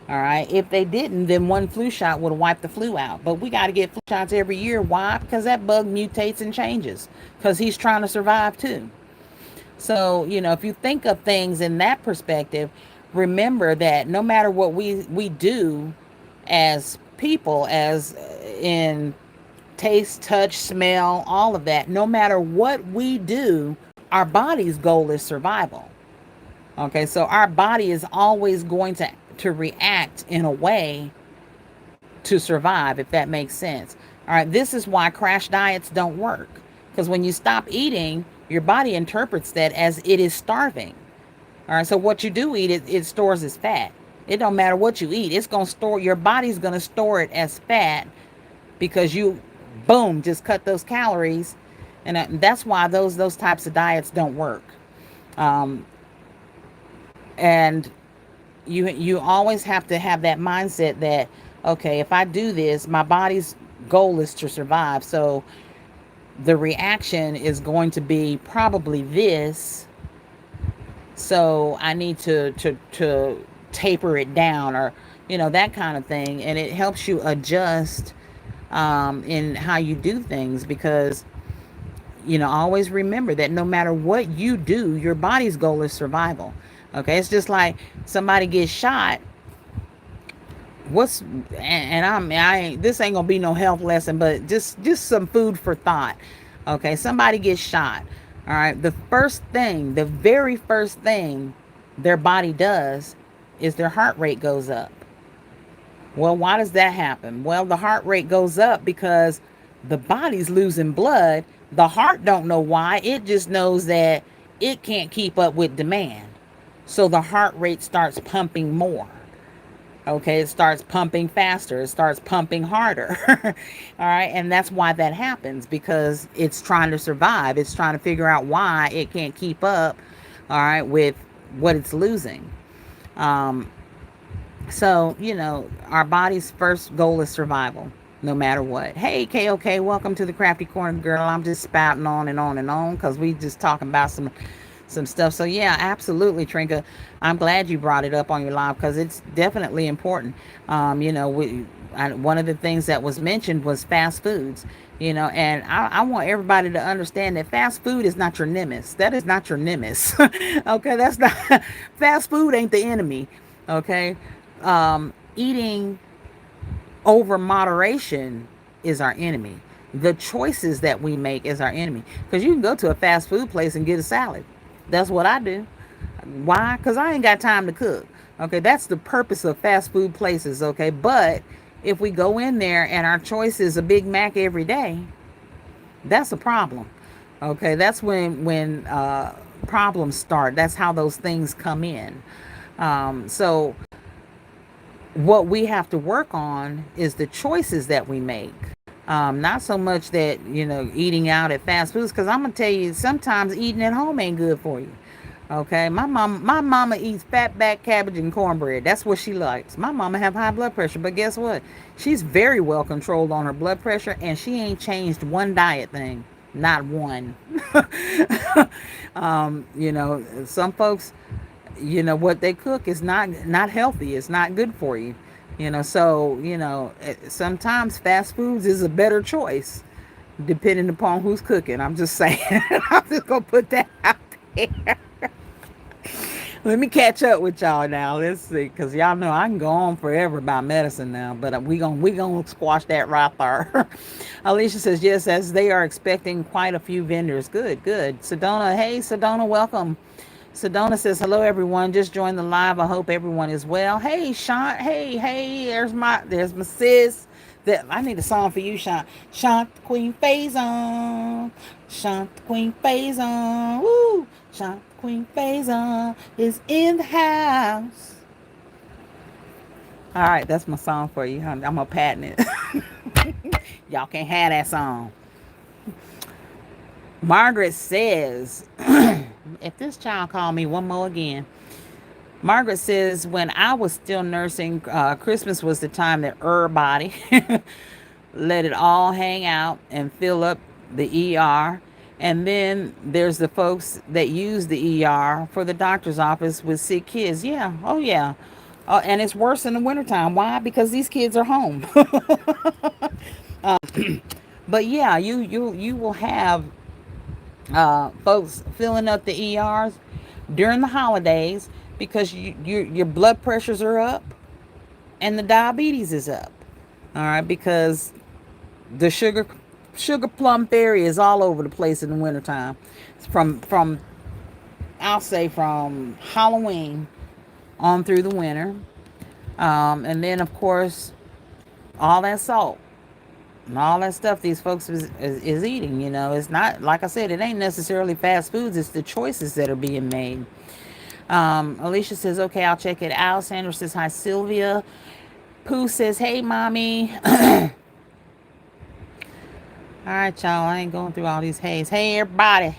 All right. If they didn't, then one flu shot would have wiped the flu out. But we got to get flu shots every year. Why? Because that bug mutates and changes. Because he's trying to survive too. So, if you think of things in that perspective, remember that no matter what we do as people, as in taste, touch, smell, all of that, no matter what we do, our body's goal is survival. Okay, so our body is always going to react in a way to survive, if that makes sense. All right, this is why crash diets don't work. Because when you stop eating, your body interprets that as it is starving. All right, so what you do eat, it stores as fat. It don't matter what you eat. It's going to store, your body's going to store it as fat because you, boom, just cut those calories. And that's why those types of diets don't work. And you always have to have that mindset that, okay, if I do this, my body's goal is to survive. So the reaction is going to be probably this. So I need to taper it down, or that kind of thing. And it helps you adjust in how you do things, because always remember that no matter what you do, your body's goal is survival. Okay, it's just like somebody gets shot. What's and I this ain't gonna be no health lesson, but just some food for thought. Okay, somebody gets shot. All right, the very first thing their body does is their heart rate goes up. Well, why does that happen? Well, the heart rate goes up because the body's losing blood. The heart don't know why. It just knows that it can't keep up with demand. So the heart rate starts pumping more. Okay, it starts pumping faster. It starts pumping harder. All right, and that's why that happens, because it's trying to survive. It's trying to figure out why it can't keep up, all right, with what it's losing. Um, so, our body's first goal is survival, no matter what. Hey, KOK, welcome to the Crafty Corner, girl. I'm just spouting on and on and on because we just talking about some stuff. So, yeah, absolutely, Trinka. I'm glad you brought it up on your live because it's definitely important. One of the things that was mentioned was fast foods. And I want everybody to understand that fast food is not your nemesis. That is not your nemesis. Okay, that's not fast food ain't the enemy. Okay, eating over moderation is our enemy. The choices that we make is our enemy. Because you can go to a fast food place and get a salad. That's what I do. Why? Because I ain't got time to cook. Okay, that's the purpose of fast food places. Okay, but if we go in there and our choice is a Big Mac every day, that's a problem. Okay, that's when problems start. That's how those things come in. So what we have to work on is the choices that we make. Not so much that, eating out at fast foods, because I'm going to tell you, sometimes eating at home ain't good for you. Okay, my mama eats fatback cabbage and cornbread. That's what she likes. My mama have high blood pressure, but guess what? She's very well controlled on her blood pressure, and she ain't changed one diet thing, not one. Some folks, what they cook is not healthy. It's not good for you. Sometimes fast foods is a better choice depending upon who's cooking. I'm just saying. I'm just gonna put that out there. Let me catch up with y'all now. Let's see, because y'all know I can go on forever about medicine now, but we gonna squash that right there. Alicia says yes, as they are expecting quite a few vendors. Good. Sedona, hey Sedona, welcome. Sedona says hello everyone. Just joined the live. I hope everyone is well. Hey Sean, hey. There's my sis. That I need a song for you, Sean. Sean Queen Faison. Sean Queen Faison. Woo! Sean Queen Faison is in the house. All right, that's my song for you. I'm gonna patent it. Y'all can't have that song. Margaret says, if this child called me one more again. Margaret says, when I was still nursing, Christmas was the time that everybody let it all hang out and fill up the ER. And then there's the folks that use the ER for the doctor's office with sick kids. Yeah. Oh, yeah. And it's worse in the wintertime. Why? Because these kids are home. But yeah, you will have folks filling up the ERs during the holidays because your blood pressures are up and the diabetes is up. All right, because the sugar plum fairy is all over the place in the wintertime. From I'll say from Halloween on through the winter. And then of course all that salt and all that stuff these folks is eating. It's not, like I said, it ain't necessarily fast foods, it's the choices that are being made. Alicia says, okay, I'll check it out. Sandra says, hi, Sylvia. Pooh says, hey, mommy. All right, y'all, I ain't going through all these hays. Hey, everybody.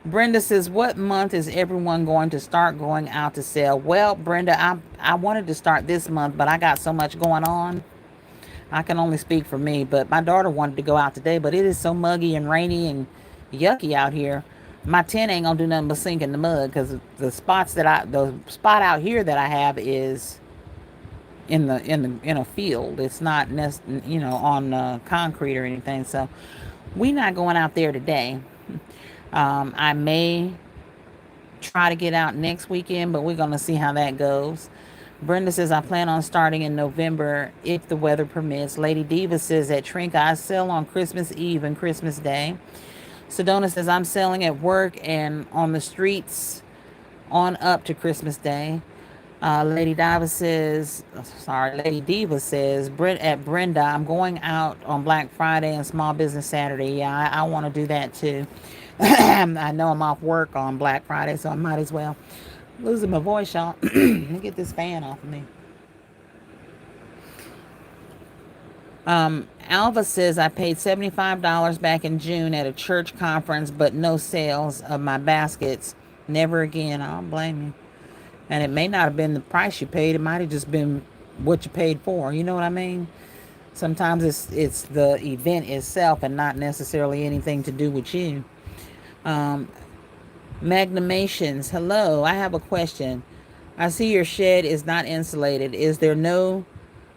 Brenda says, what month is everyone going to start going out to sell? Well, Brenda, I wanted to start this month, but I got so much going on. I can only speak for me, but my daughter wanted to go out today, but it is so muggy and rainy and yucky out here. My tent ain't gonna do nothing but sink in the mud because the spot out here that I have is in a field. It's not on concrete or anything. So we're not going out there today. I may try to get out next weekend, but we're going to see how that goes. Brenda says, I plan on starting in November if the weather permits. Lady Diva says, at Trinka, I sell on Christmas Eve and Christmas Day. Sedona says, I'm selling at work and on the streets on up to Christmas Day. Lady Diva says, at Brenda, I'm going out on Black Friday and Small Business Saturday. Yeah, I want to do that too. I know I'm off work on Black Friday, so I might as well. Losing my voice, y'all. Let me get this fan off of me. Alva says, I paid $75 back in June at a church conference, but no sales of my baskets. Never again. I don't blame you. And it may not have been the price you paid. It might have just been what you paid for. You know what I mean? Sometimes it's the event itself and not necessarily anything to do with you. Magnimations, hello. I have a question. I see your shed is not insulated. Is there no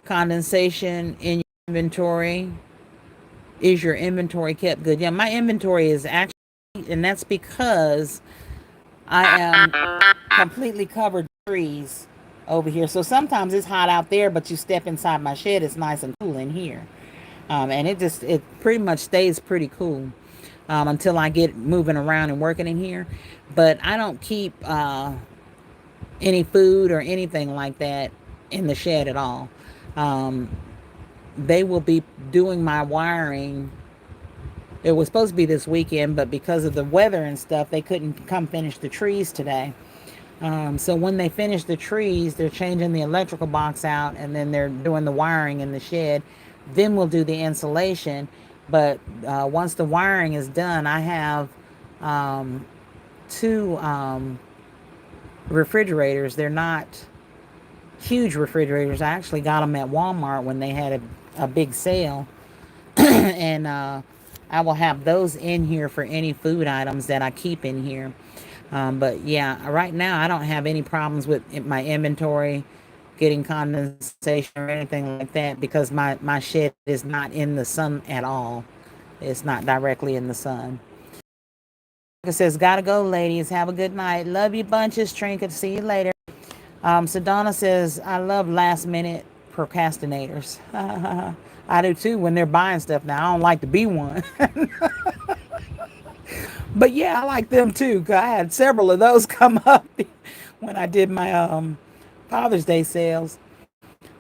condensation in your inventory? Is your inventory kept good? Yeah, my inventory is actually, and that's because I am completely covered in trees over here. So sometimes it's hot out there, but you step inside my shed, it's nice and cool in here. And it pretty much stays pretty cool until I get moving around and working in here. But I don't keep any food or anything like that in the shed at all. They will be doing my wiring. It was supposed to be this weekend, but because of the weather and stuff, they couldn't come finish the trees today. So when they finish the trees, they're changing the electrical box out, and then they're doing the wiring in the shed. Then we'll do the insulation. But once the wiring is done, I have two refrigerators. They're not huge refrigerators. I actually got them at Walmart when they had a big sale. And I will have those in here for any food items that I keep in here. But yeah, right now I don't have any problems with my inventory getting condensation or anything like that because my shed is not in the sun at all. It's not directly in the sun. It says, gotta go, ladies. Have a good night. Love you bunches. Trinket. See you later. Sedona says, I love last minute procrastinators. I do too when they're buying stuff now. I don't like to be one. But yeah, I like them too. 'Cause I had several of those come up when I did my Father's Day sales.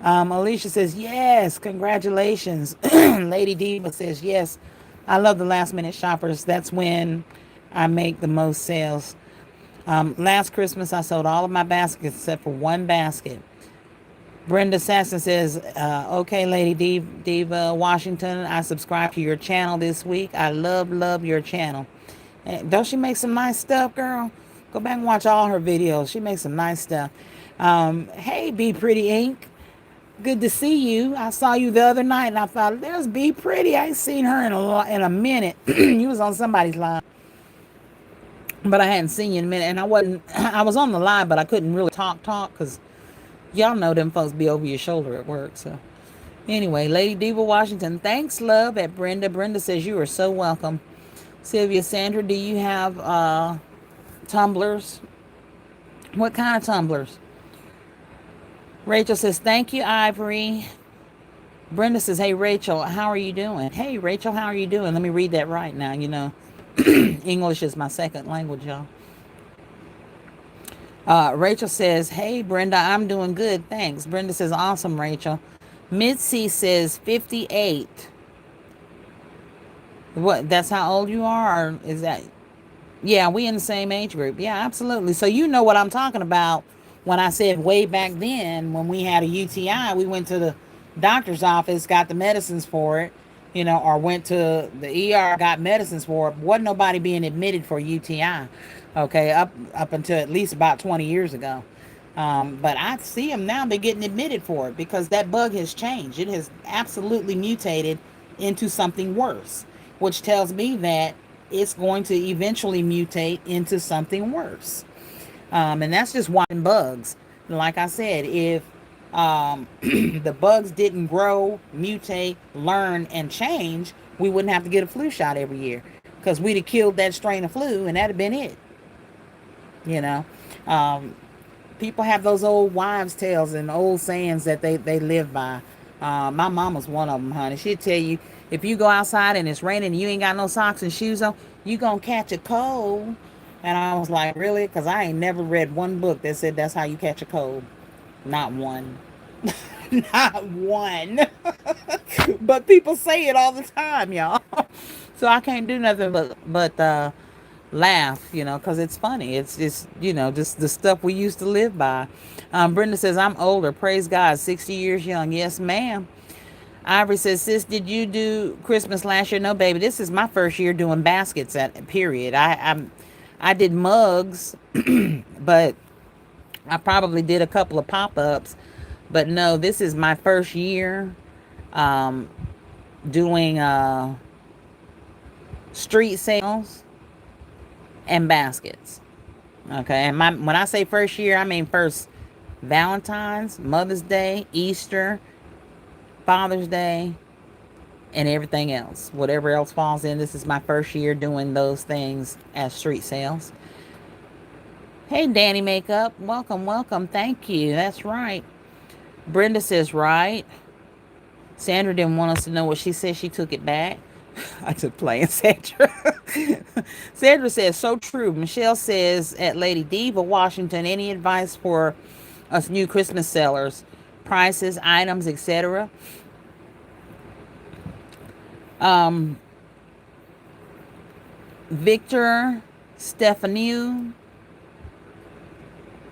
Alicia says, yes, congratulations. Lady Diva says, yes, I love the last minute shoppers. That's when I make the most sales. Last Christmas, I sold all of my baskets except for one basket. Brenda Sasson says, okay, Lady Diva Washington, I subscribe to your channel this week. I love your channel. Don't she make some nice stuff, girl? Go back and watch all her videos. She makes some nice stuff. Hey, Be Pretty Inc. Good to see you. I saw you the other night, and I thought, there's Be Pretty. I ain't seen her in a minute. You was on somebody's live, but I hadn't seen you in a minute. And I was on the live, but I couldn't really talk because y'all know them folks be over your shoulder at work. So anyway, Lady Diva Washington, thanks, love, at Brenda. Brenda says you are so welcome. Sylvia Sandra, do you have tumblers? What kind of tumblers? Rachel says, thank you, Ivory. Brenda says, hey, Rachel, how are you doing? Hey, Rachel, how are you doing? Let me read that right now. You know, English is my second language, y'all. Rachel says, hey, Brenda, I'm doing good. Thanks. Brenda says, awesome, Rachel. Mitzi says, 58. What? That's how old you are? Or is that? Yeah, we in the same age group. Yeah, absolutely. So you know what I'm talking about when I said way back then when we had a UTI, we went to the doctor's office, got the medicines for it, or went to the ER, got medicines for it. Wasn't nobody being admitted for UTI, okay, up until at least about 20 years ago. But I see them now, they're getting admitted for it because that bug has changed. It has absolutely mutated into something worse, which tells me that it's going to eventually mutate into something worse. And that's just one bugs. Like I said, if the bugs didn't grow, mutate, learn, and change, we wouldn't have to get a flu shot every year because we'd have killed that strain of flu and that'd have been it. You know, um, people have those old wives' tales and old sayings that they live by. My mama's one of them, honey. She'd tell you if you go outside and it's raining and you ain't got no socks and shoes on, you gonna catch a cold. And I was like, really? Because I ain't never read one book that said that's how you catch a cold. Not one. Not one. But people say it all the time, y'all. So I can't do nothing but laugh, because it's funny. It's just, just the stuff we used to live by. Brenda says, I'm older. Praise God. 60 years young. Yes, ma'am. Ivory says, sis, did you do Christmas last year? No, baby. This is my first year doing baskets at period. I did mugs, but I probably did a couple of pop-ups. But no, this is my first year um, doing street sales and baskets. Okay, and when I say first year, I mean first Valentine's, Mother's Day, Easter, Father's Day, and everything else. Whatever else falls in, this is my first year doing those things as street sales. Hey, Danny Makeup, welcome, welcome. Thank you. That's right. Brenda says, right. Sandra didn't want us to know what she said. She took it back. I took playing Sandra. Sandra says, so true. Michelle says at Lady Diva, Washington, any advice for us new Christmas sellers? Prices, items, etc. Victor, Stephanie,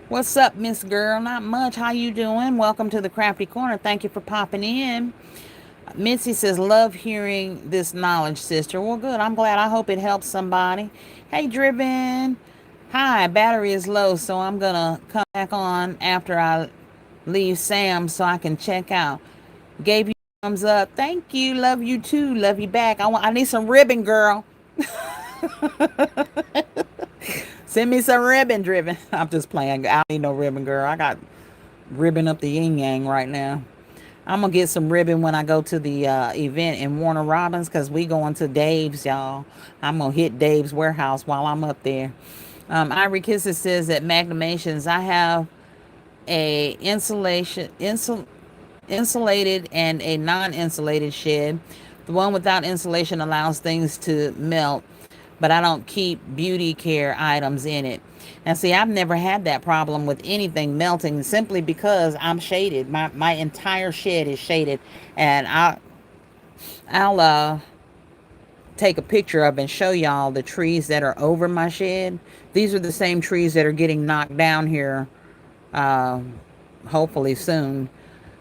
what's up, Miss Girl? Not much. How you doing? Welcome to the Krafty Korner. Thank you for popping in. Mitzi says, love hearing this knowledge, sister. Well, good. I'm glad. I hope it helps somebody. Hey, Driven. Hi, battery is low, so I'm going to come back on after I leave Sam so I can check out. Gave you a thumbs up. Thank you. Love you too. Love you back. I need some ribbon, girl. Send me some ribbon, Driven. I'm just playing. I don't need no ribbon, girl. I got ribbon up the yin yang right now. I'm going to get some ribbon when I go to the event in Warner Robins because we going to Dave's, y'all. I'm going to hit Dave's warehouse while I'm up there. Ivory Kisses says that Magnimations, I have a insulated and a non-insulated shed. The one without insulation allows things to melt, but I don't keep beauty care items in it. And see, I've never had that problem with anything melting simply because I'm shaded. My entire shed is shaded, and I'll take a picture of and show y'all the trees that are over my shed. These are the same trees that are getting knocked down here, hopefully soon,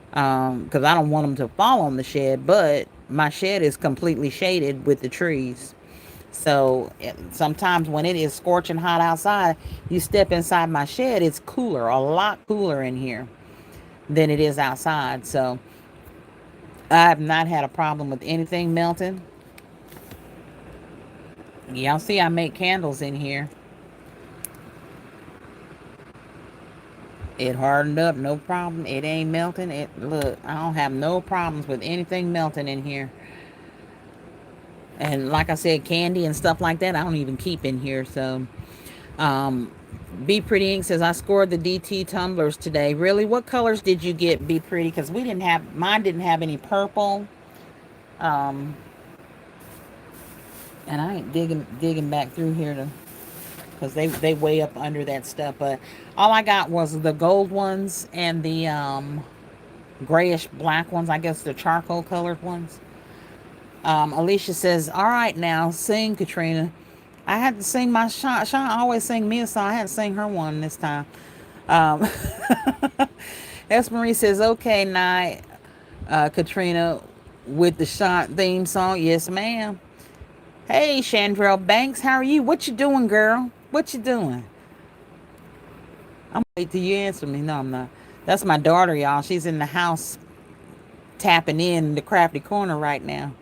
because I don't want them to fall on the shed, but my shed is completely shaded with the trees. So sometimes when it is scorching hot outside, you step inside my shed, it's cooler, a lot cooler in here than it is outside. So I have not had a problem with anything melting. Y'all see I make candles in here. It hardened up, no problem. It ain't melting. Look, I don't have no problems with anything melting in here. And like I said, candy and stuff like that, I don't even keep in here. So, Be Pretty Ink says, I scored the DT tumblers today. Really? What colors did you get, Be Pretty? Because mine didn't have any purple. And I ain't digging back through here because they way up under that stuff. But all I got was the gold ones and the grayish black ones. I guess the charcoal colored ones. Alicia says, all right now, sing, Katryna. I had to sing my Sean. Sean always sing me a song. I had to sing her one this time. Marie says, okay, night, Katryna, with the Sean theme song. Yes, ma'am. Hey, Chandrell Banks, how are you? What you doing, girl? What you doing? I'm wait till you answer me. No, I'm not. That's my daughter, y'all. She's in the house tapping in the Krafty Korner right now.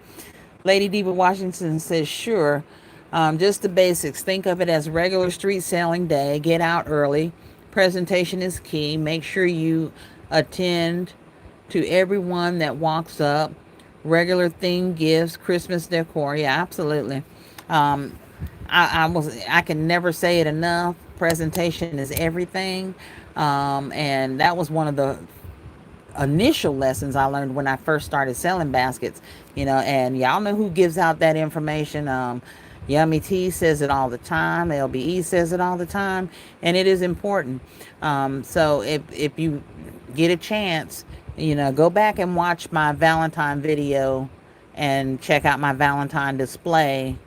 Lady Diva Washington says, sure. Just the basics. Think of it as regular street selling day. Get out early. Presentation is key. Make sure you attend to everyone that walks up. Regular theme gifts, Christmas decor. Yeah, absolutely. Um, I can never say it enough. Presentation is everything. And that was one of the initial lessons I learned when I first started selling baskets, and y'all know who gives out that information. Yummy T says it all the time. LBE says it all the time, and it is important. So if you get a chance, go back and watch my Valentine video and check out my Valentine display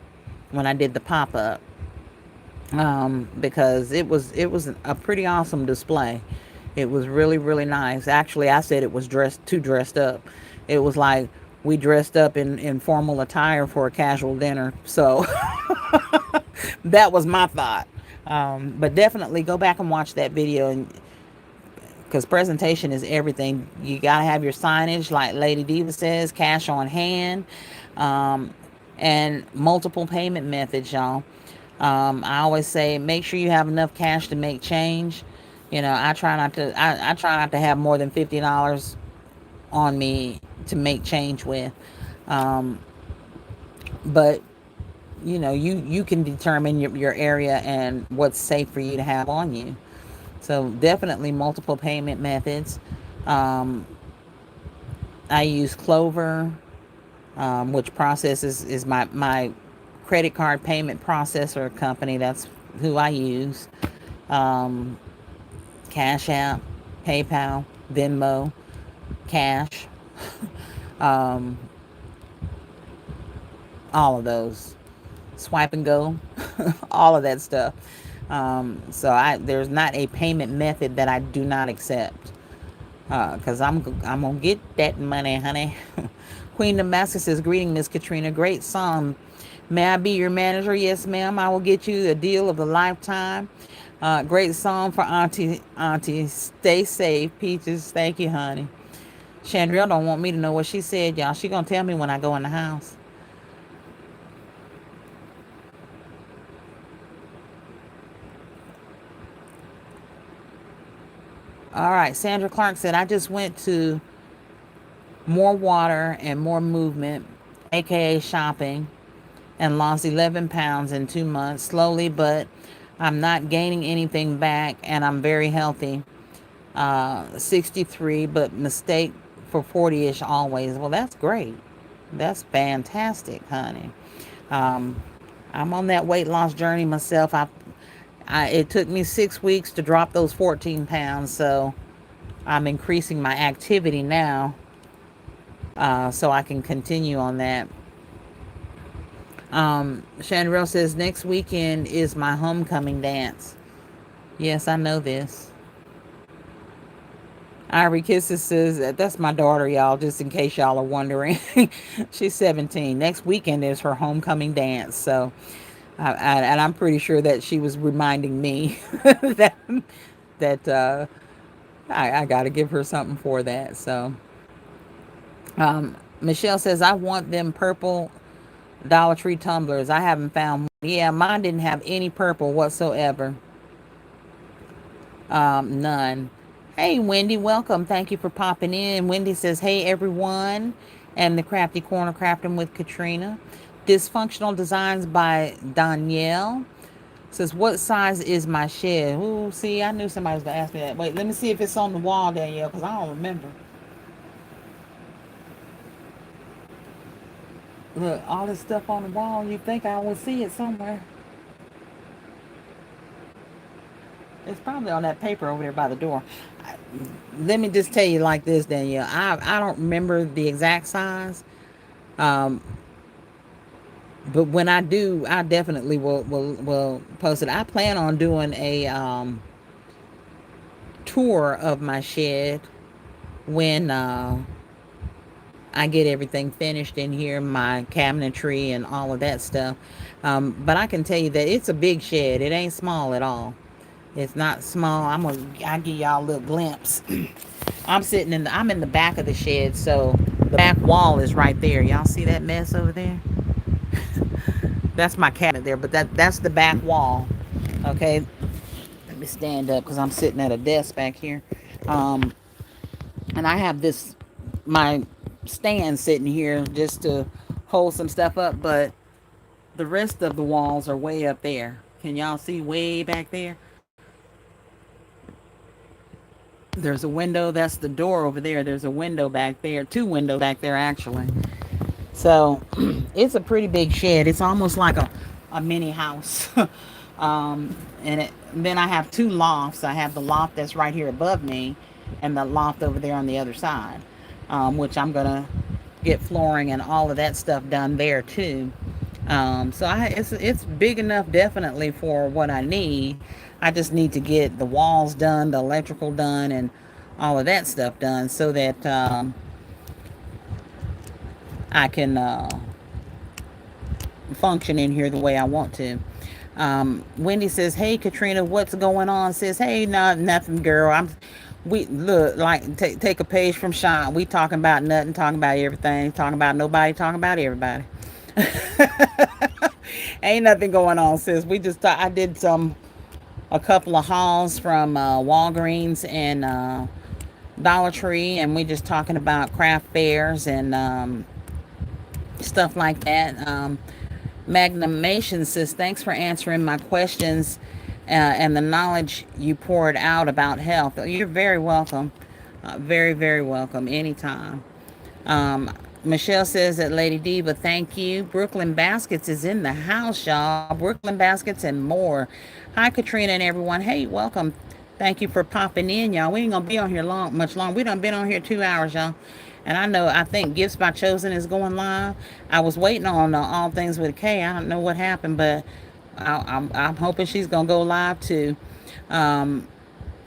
when I did the pop up, because it was a pretty awesome display. It was really really nice. Actually, I said it was dressed up. It was like we dressed up in formal attire for a casual dinner. So that was my thought. But definitely go back and watch that video, and because presentation is everything. You gotta have your signage, like Lady Diva says, cash on hand, um, and multiple payment methods, y'all. I always say make sure you have enough cash to make change. I try not to. I try not to have more than $50 on me to make change with. Um, but you can determine your area and what's safe for you to have on you. So definitely multiple payment methods. Um, I use Clover, which processes is my credit card payment processor company. That's who I use. Um, Cash App, PayPal, Venmo, Cash, um, all of those. Swipe and go, all of that stuff. So there's not a payment method that I do not accept, because I'm gonna get that money, honey. Queen Damascus says, "Greeting, Miss Katryna. Great song. May I be your manager? Yes, ma'am. I will get you a deal of the lifetime. Great song for Auntie. Auntie, stay safe. Peaches. Thank you, honey." Chandrell don't want me to know what she said, y'all. She gonna tell me when I go in the house. All right. Sandra Clark said, "I just went to more water and more movement, aka shopping, and lost 11 pounds in 2 months. Slowly, but I'm not gaining anything back, and I'm very healthy. 63, but mistake for 40-ish always." Well, that's great. That's fantastic, honey. Um, I'm on that weight loss journey myself. It took me 6 weeks to drop those 14 pounds, so I'm increasing my activity now, so I can continue on that. Chandrell says, "Next weekend is my homecoming dance." Yes, I know this. Ivory Kisses says, that's my daughter, y'all, just in case y'all are wondering. She's 17. Next weekend is her homecoming dance. So, and I'm pretty sure that she was reminding me that I got to give her something for that. So, Michelle says, "I want them purple Dollar Tree tumblers. I haven't found one." Yeah, mine didn't have any purple whatsoever. None. Hey, Wendy, welcome. Thank you for popping in. Wendy says, "Hey, everyone," and the Krafty Korner Krafting with Katryna. Dysfunctional Designs by Danielle says, "What size is my shed?" Ooh, see, I knew somebody was going to ask me that. Wait, let me see if it's on the wall, Danielle, because I don't remember. Look, all this stuff on the wall, you think I will see it somewhere. It's probably on that paper over there by the door. Let me just tell you like this, Danielle. I don't remember the exact size, um, but when I do, I definitely will post it. I plan on doing a tour of my shed when I get everything finished in here, my cabinetry and all of that stuff. But I can tell you that it's a big shed. It ain't small at all. It's not small. I'll give y'all a little glimpse. I'm in the back of the shed, so the back wall is right there. Y'all see that mess over there? That's my cabinet there, but that's the back wall. Okay, let me stand up because I'm sitting at a desk back here. Um, And I have this, my stand sitting here just to hold some stuff up, but the rest of the walls are way up there. Can y'all see way back there? There's a window. That's the door over there. There's a window back there. Two windows back there, actually. So it's a pretty big shed. It's almost like a mini house. Then I have two lofts. I have the loft that's right here above me and the loft over there on the other side, which I'm going to get flooring and all of that stuff done there too. It's big enough definitely for what I need. I just need to get the walls done, the electrical done, and all of that stuff done so that I can function in here the way I want to. Wendy says, "Hey, Katryna, what's going on?" Says, "Hey, nothing, girl. We look like take a page from Sean. We talking about nothing, talking about everything, talking about nobody, talking about everybody. Ain't nothing going on, sis. I did a couple of hauls from Walgreens and Dollar Tree, and we just talking about craft fairs and stuff like that. Magnumation says, "Thanks for answering my questions and the knowledge you poured out about health." You're very welcome. Very, very welcome. Anytime. Michelle says that Lady Diva, thank you. Brooklyn Baskets is in the house, y'all. Brooklyn Baskets and more. Hi, Katryna and everyone. Hey, welcome. Thank you for popping in, y'all. We ain't gonna be on here much long. We done been on here 2 hours, y'all. And I think Gifts by Chosen is going live. I was waiting on All Things with a K. I don't know what happened, but I'm hoping she's gonna go live too. Um,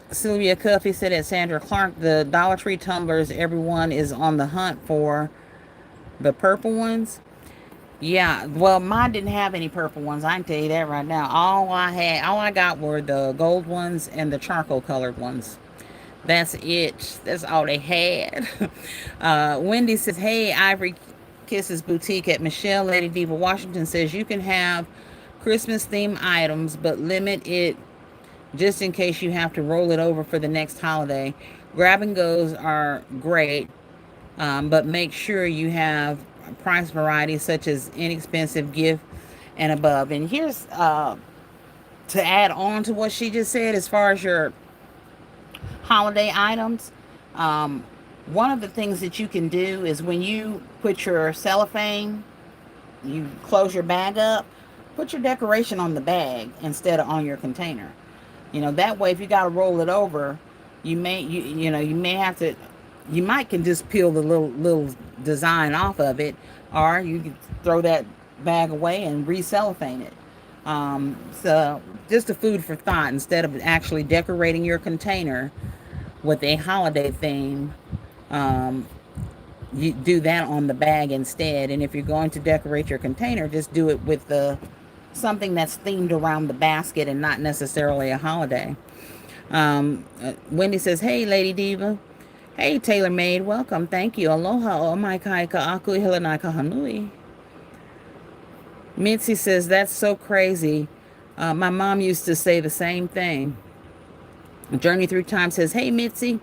Sylvia Cuffy said that Sandra Clark, the Dollar Tree tumblers, everyone is on the hunt for the purple ones. Yeah, well, mine didn't have any purple ones. I can tell you that right now. All I got were the gold ones and the charcoal colored ones. That's it. That's all they had. Wendy says, "Hey, Ivory Kisses Boutique at Michelle Lady Diva Washington says you can have Christmas themed items, but limit it just in case you have to roll it over for the next holiday. Grab and goes are great, but make sure you have price variety such as inexpensive gift and above." And here's to add on to what she just said as far as your holiday items. Um, One of the things that you can do is when you put your cellophane, you close your bag up, put your decoration on the bag instead of on your container. That way if you got to roll it over, you may have to, you might can just peel the little design off of it, or you can throw that bag away and re-cellophane it. So just a food for thought. Instead of actually decorating your container with a holiday theme, um, you do that on the bag instead. And if you're going to decorate your container, just do it with the something that's themed around the basket and not necessarily a holiday. Wendy says, "Hey, Lady Diva. Hey, Tailor Made. Welcome. Thank you. Aloha. O mai kai ka aku hilanai ka hanui." Mitzi says, "That's so crazy. My mom used to say the same thing." Journey Through Time says, "Hey, Mitzi."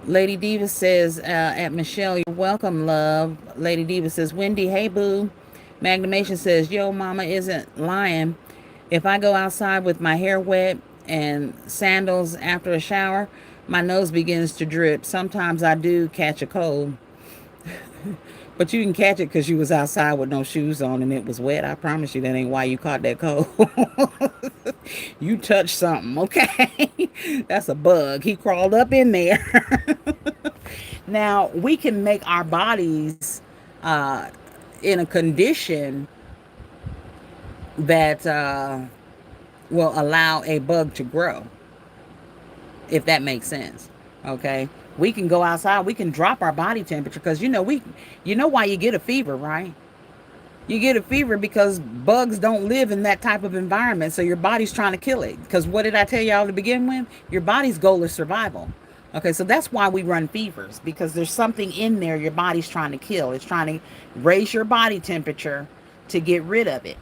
Lady Diva says, at Michelle, "You're welcome, love." Lady Diva says, "Wendy, hey, boo." Magnumation says, "Yo, mama isn't lying. If I go outside with my hair wet and sandals after a shower, my nose begins to drip. Sometimes I do catch a cold." But you can catch it because you was outside with no shoes on and it was wet. I promise you that ain't why you caught that cold. You touched something, okay? That's a bug. He crawled up in there. Now, we can make our bodies in a condition that will allow a bug to grow, if that makes sense. Okay, we can go outside, we can drop our body temperature because you know why you get a fever, right? You get a fever because bugs don't live in that type of environment, so your body's trying to kill it. Because what did I tell y'all to begin with? Your body's goal is survival. Okay, so that's why we run fevers, because there's something in there your body's trying to kill. It's trying to raise your body temperature to get rid of it.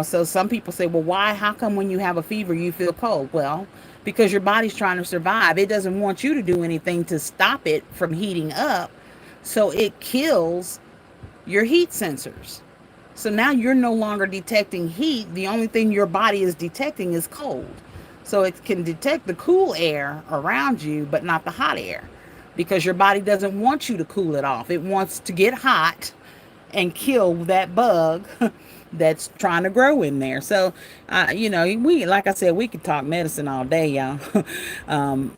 So some people say, well, why? How come when you have a fever you feel cold? Well, because your body's trying to survive. It doesn't want you to do anything to stop it from heating up. So it kills your heat sensors. So now you're no longer detecting heat. The only thing your body is detecting is cold. So it can detect the cool air around you, but not the hot air, because your body doesn't want you to cool it off. It wants to get hot and kill that bug that's trying to grow in there. So, we, like I said, we could talk medicine all day, y'all. um,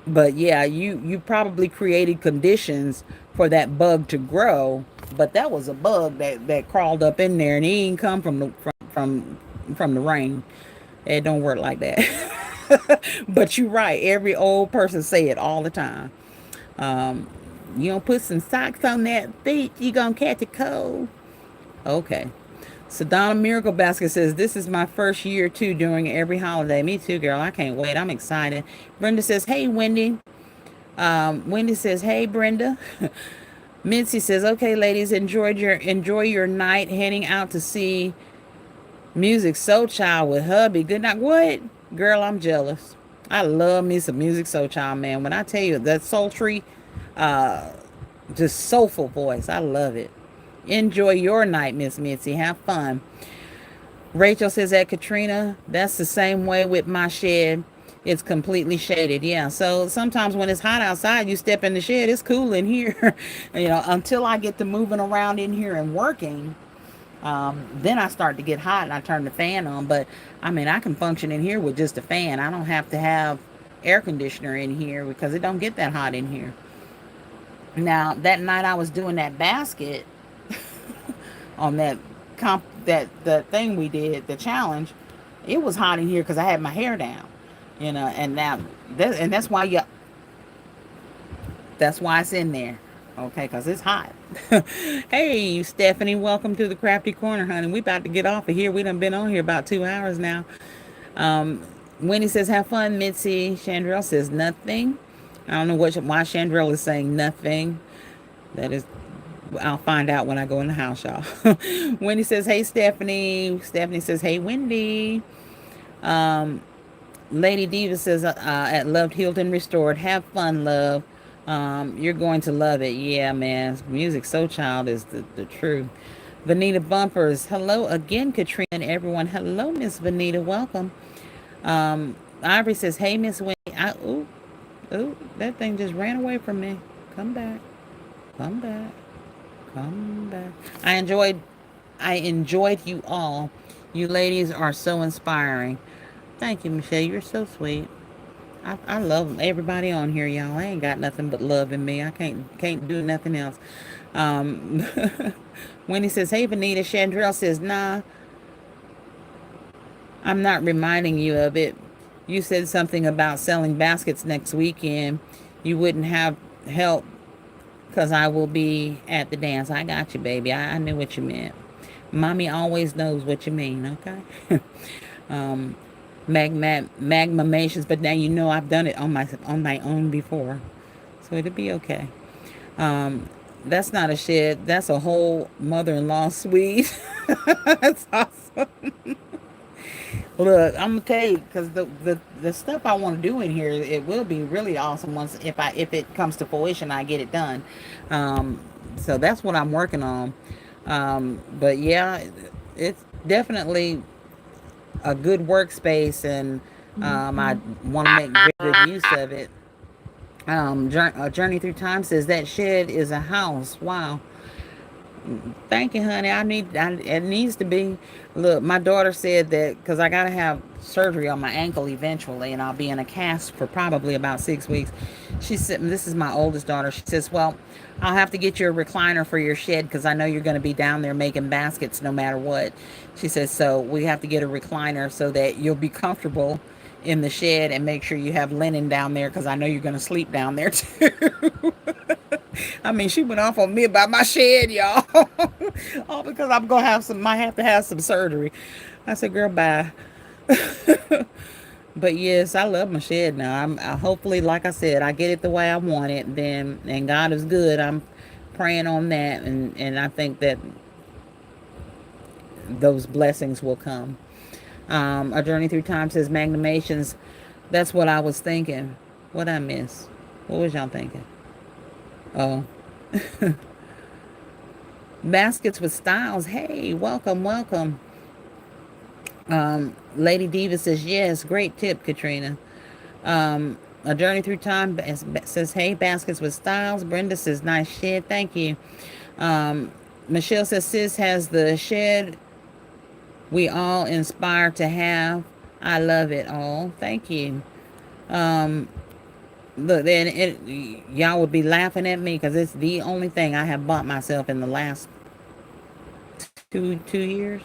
but yeah, you probably created conditions for that bug to grow, but that was a bug that crawled up in there, and he didn't come from the rain. It don't work like that. But you're right. Every old person say it all the time. Um, you don't put some socks on that feet, you gonna catch a cold. Okay. So Donna Miracle Basket says, this is my first year too during every holiday. Me too, girl. I can't wait. I'm excited. Brenda says, hey, Wendy. Wendy says, hey, Brenda. Mincy says, okay, ladies, enjoy your night heading out to see Music Soul Child with hubby. Good night. What? Girl, I'm jealous. I love me some Music Soul Child, man. When I tell you that sultry, uh, just soulful voice, I love it. Enjoy your night, Miss Mitzi. Have fun. Rachel says that Katryna, that's the same way with my shed. It's completely shaded. Yeah. So sometimes when it's hot outside, you step in the shed, it's cool in here. Until I get to moving around in here and working, then I start to get hot and I turn the fan on. But I mean, I can function in here with just a fan. I don't have to have air conditioner in here because it don't get that hot in here. Now, that night I was doing that basket on that the thing we did, the challenge, it was hot in here because I had my hair down, and that's why it's in there, okay, because it's hot. Hey, Stephanie, welcome to the Krafty Korner, honey. We about to get off of here. We done been on here about 2 hours now. Wendy says, have fun, Mitzi. Chandrell says, nothing. I don't know why Chandrell is saying nothing. That is, I'll find out when I go in the house, y'all. Wendy says, hey, Stephanie. Stephanie says, hey, Wendy. Lady Diva says, at Loved, Healed, and Restored, have fun, love. You're going to love it. Yeah, man. Music Soul Child is the truth. Vanita Bumpers, hello again, Katryna and everyone. Hello, Miss Vanita. Welcome. Ivory says, hey, Miss Wendy. Ooh, that thing just ran away from me. Come back. Come back. Come back. I enjoyed you all. You ladies are so inspiring. Thank you, Michelle. You're so sweet. I love everybody on here, y'all. I ain't got nothing but love in me. I can't do nothing else. Wendy says, hey, Vanita. Chandrell says, nah, I'm not reminding you of it. You said something about selling baskets next weekend. You wouldn't have help because I will be at the dance. I got you, baby. I knew what you meant. Mommy always knows what you mean, okay? Magmamations, but now you know I've done it on my own before, so it'll be okay. That's not a shed. That's a whole mother-in-law suite. That's awesome. Look, I'm gonna tell you, because the stuff I want to do in here, it will be really awesome once if it comes to fruition, I get it done. So that's what I'm working on. But yeah, it's definitely a good workspace, and I want to make very good use of it. Journey Through Time says that shed is a house. Wow. Thank you, honey. It needs to be. Look, my daughter said that because I got to have surgery on my ankle eventually, and I'll be in a cast for probably about 6 weeks. She said, this is my oldest daughter. She says, well, I'll have to get you a recliner for your shed because I know you're going to be down there making baskets no matter what. She says, so we have to get a recliner so that you'll be comfortable in the shed, and make sure you have linen down there because I know you're going to sleep down there too. I mean, she went off on me about my shed, y'all. All because I'm going to might have to have some surgery. I said, girl, bye. But yes, I love my shed now. I hopefully, like I said, I get it the way I want it. And God is good. I'm praying on that. And I think that those blessings will come. A Journey Through Time says, Magnimations, That's what I was thinking. What I miss? What was y'all thinking? Oh, baskets with styles. Hey, welcome, welcome. Lady Diva says yes. Great tip, Katryna. A Journey Through Time says, hey, baskets with styles. Brenda says, nice shed. Thank you. Um, Michelle says, sis has the shed we all inspire to have. I love it all. Thank you. Um, Look, then y'all would be laughing at me because it's the only thing I have bought myself in the last two years.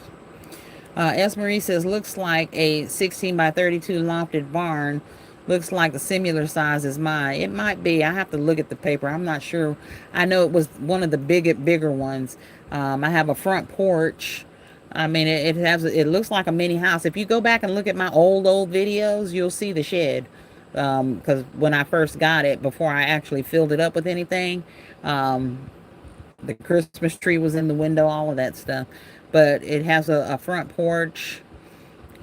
S. Marie says, looks like a 16 by 32 lofted barn. Looks like the similar size as mine. It might be. I have to look at the paper. I'm not sure. I know it was one of the bigger ones. I have a front porch. I mean, it looks like a mini house. If you go back and look at my old videos, you'll see the shed. Because when I first got it, before I actually filled it up with anything, the Christmas tree was in the window, all of that stuff. But it has a front porch,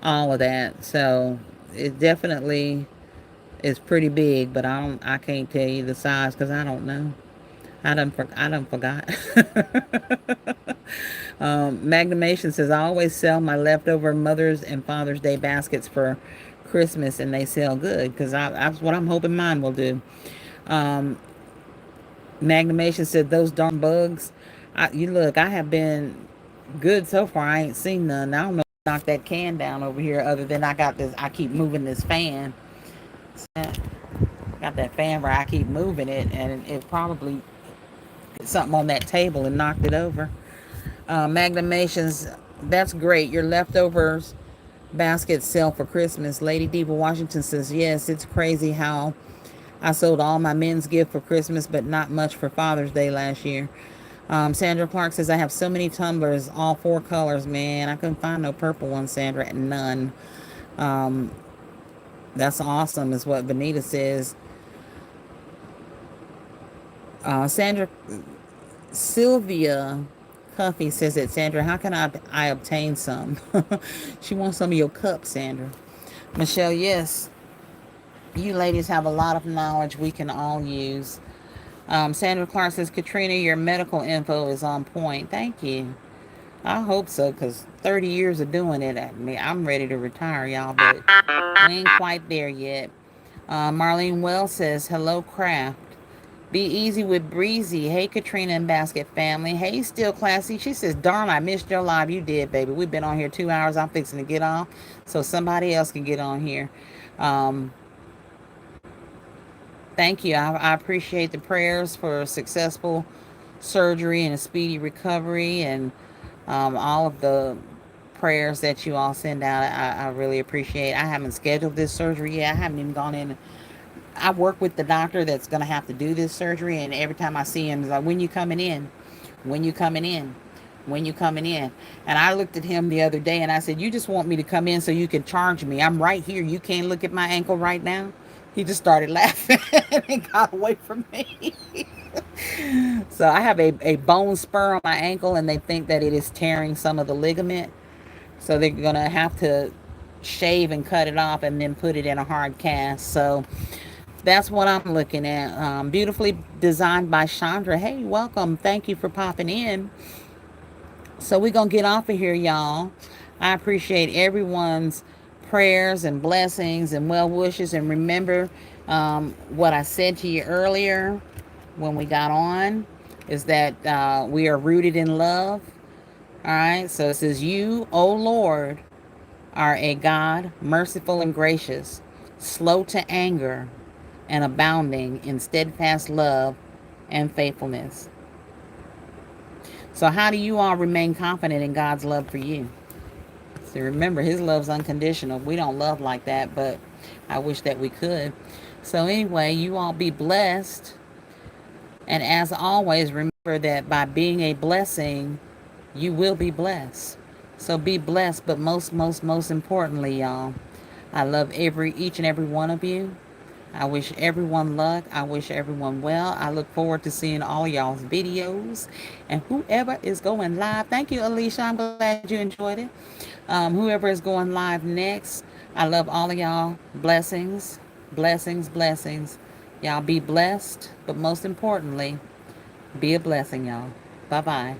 all of that. So it definitely is pretty big, but I can't tell you the size because I don't know. I done forgot. Magnumation says, I always sell my leftover Mother's and Father's Day baskets for Christmas, and they sell good because that's what I'm hoping mine will do. Um, Magnumation said, those darn bugs. You look, I have been good so far. I ain't seen none. I don't know if I knocked that can down over here other than I got this. I keep moving this fan. Got that fan where I keep moving it, and it probably something on that table and knocked it over. Magnamations, that's great. Your leftovers baskets sell for Christmas. Lady Diva Washington says, yes, it's crazy how I sold all my men's gift for Christmas, but not much for Father's Day last year. Sandra Clark says, I have so many tumblers, all 4 colors, man. I couldn't find no purple ones, Sandra. None. Um, that's awesome, is what Benita says. Sandra Sylvia Cuffy says that, Sandra, how can I obtain some? She wants some of your cups, Sandra. Michelle, yes. You ladies have a lot of knowledge we can all use. Sandra Clark says, Katryna, your medical info is on point. Thank you. I hope so, because 30 years of doing it, I'm ready to retire, y'all, but we ain't quite there yet. Marlene Wells says, hello, Craft. Be easy with Breezy. Hey, Katryna and Basket family. Hey, Still Classy. She says, darn, I missed your live. You did, baby. We've been on here 2 hours. I'm fixing to get off so somebody else can get on here. Thank you. I appreciate the prayers for a successful surgery and a speedy recovery, and all of the prayers that you all send out. I really appreciate. I haven't scheduled this surgery yet. I haven't even gone in. I work with the doctor that's going to have to do this surgery, and every time I see him, he's like, when you coming in? When you coming in? When you coming in? And I looked at him the other day and I said, you just want me to come in so you can charge me. I'm right here. You can't look at my ankle right now. He just started laughing and got away from me. So I have a bone spur on my ankle, and they think that it is tearing some of the ligament. So they're going to have to shave and cut it off and then put it in a hard cast. So that's what I'm looking at. Beautifully designed by Chandra. Hey, welcome. Thank you for popping in. So we're going to get off of here, y'all. I appreciate everyone's prayers and blessings and well wishes. And remember, what I said to you earlier when we got on is that we are rooted in love. All right. So it says, you, O Lord, are a God merciful and gracious, slow to anger, and abounding in steadfast love and faithfulness. So how do you all remain confident in God's love for you? So remember, his love's unconditional. We don't love like that, but I wish that we could. So anyway, you all be blessed. And as always, remember that by being a blessing, you will be blessed. So be blessed, but most importantly, y'all, I love each and every one of you. I wish everyone luck. I wish everyone well. I look forward to seeing all y'all's videos. And whoever is going live, thank you, Alicia. I'm glad you enjoyed it. Whoever is going live next, I love all of y'all. Blessings, blessings, blessings. Y'all be blessed, but most importantly, be a blessing, y'all. Bye bye.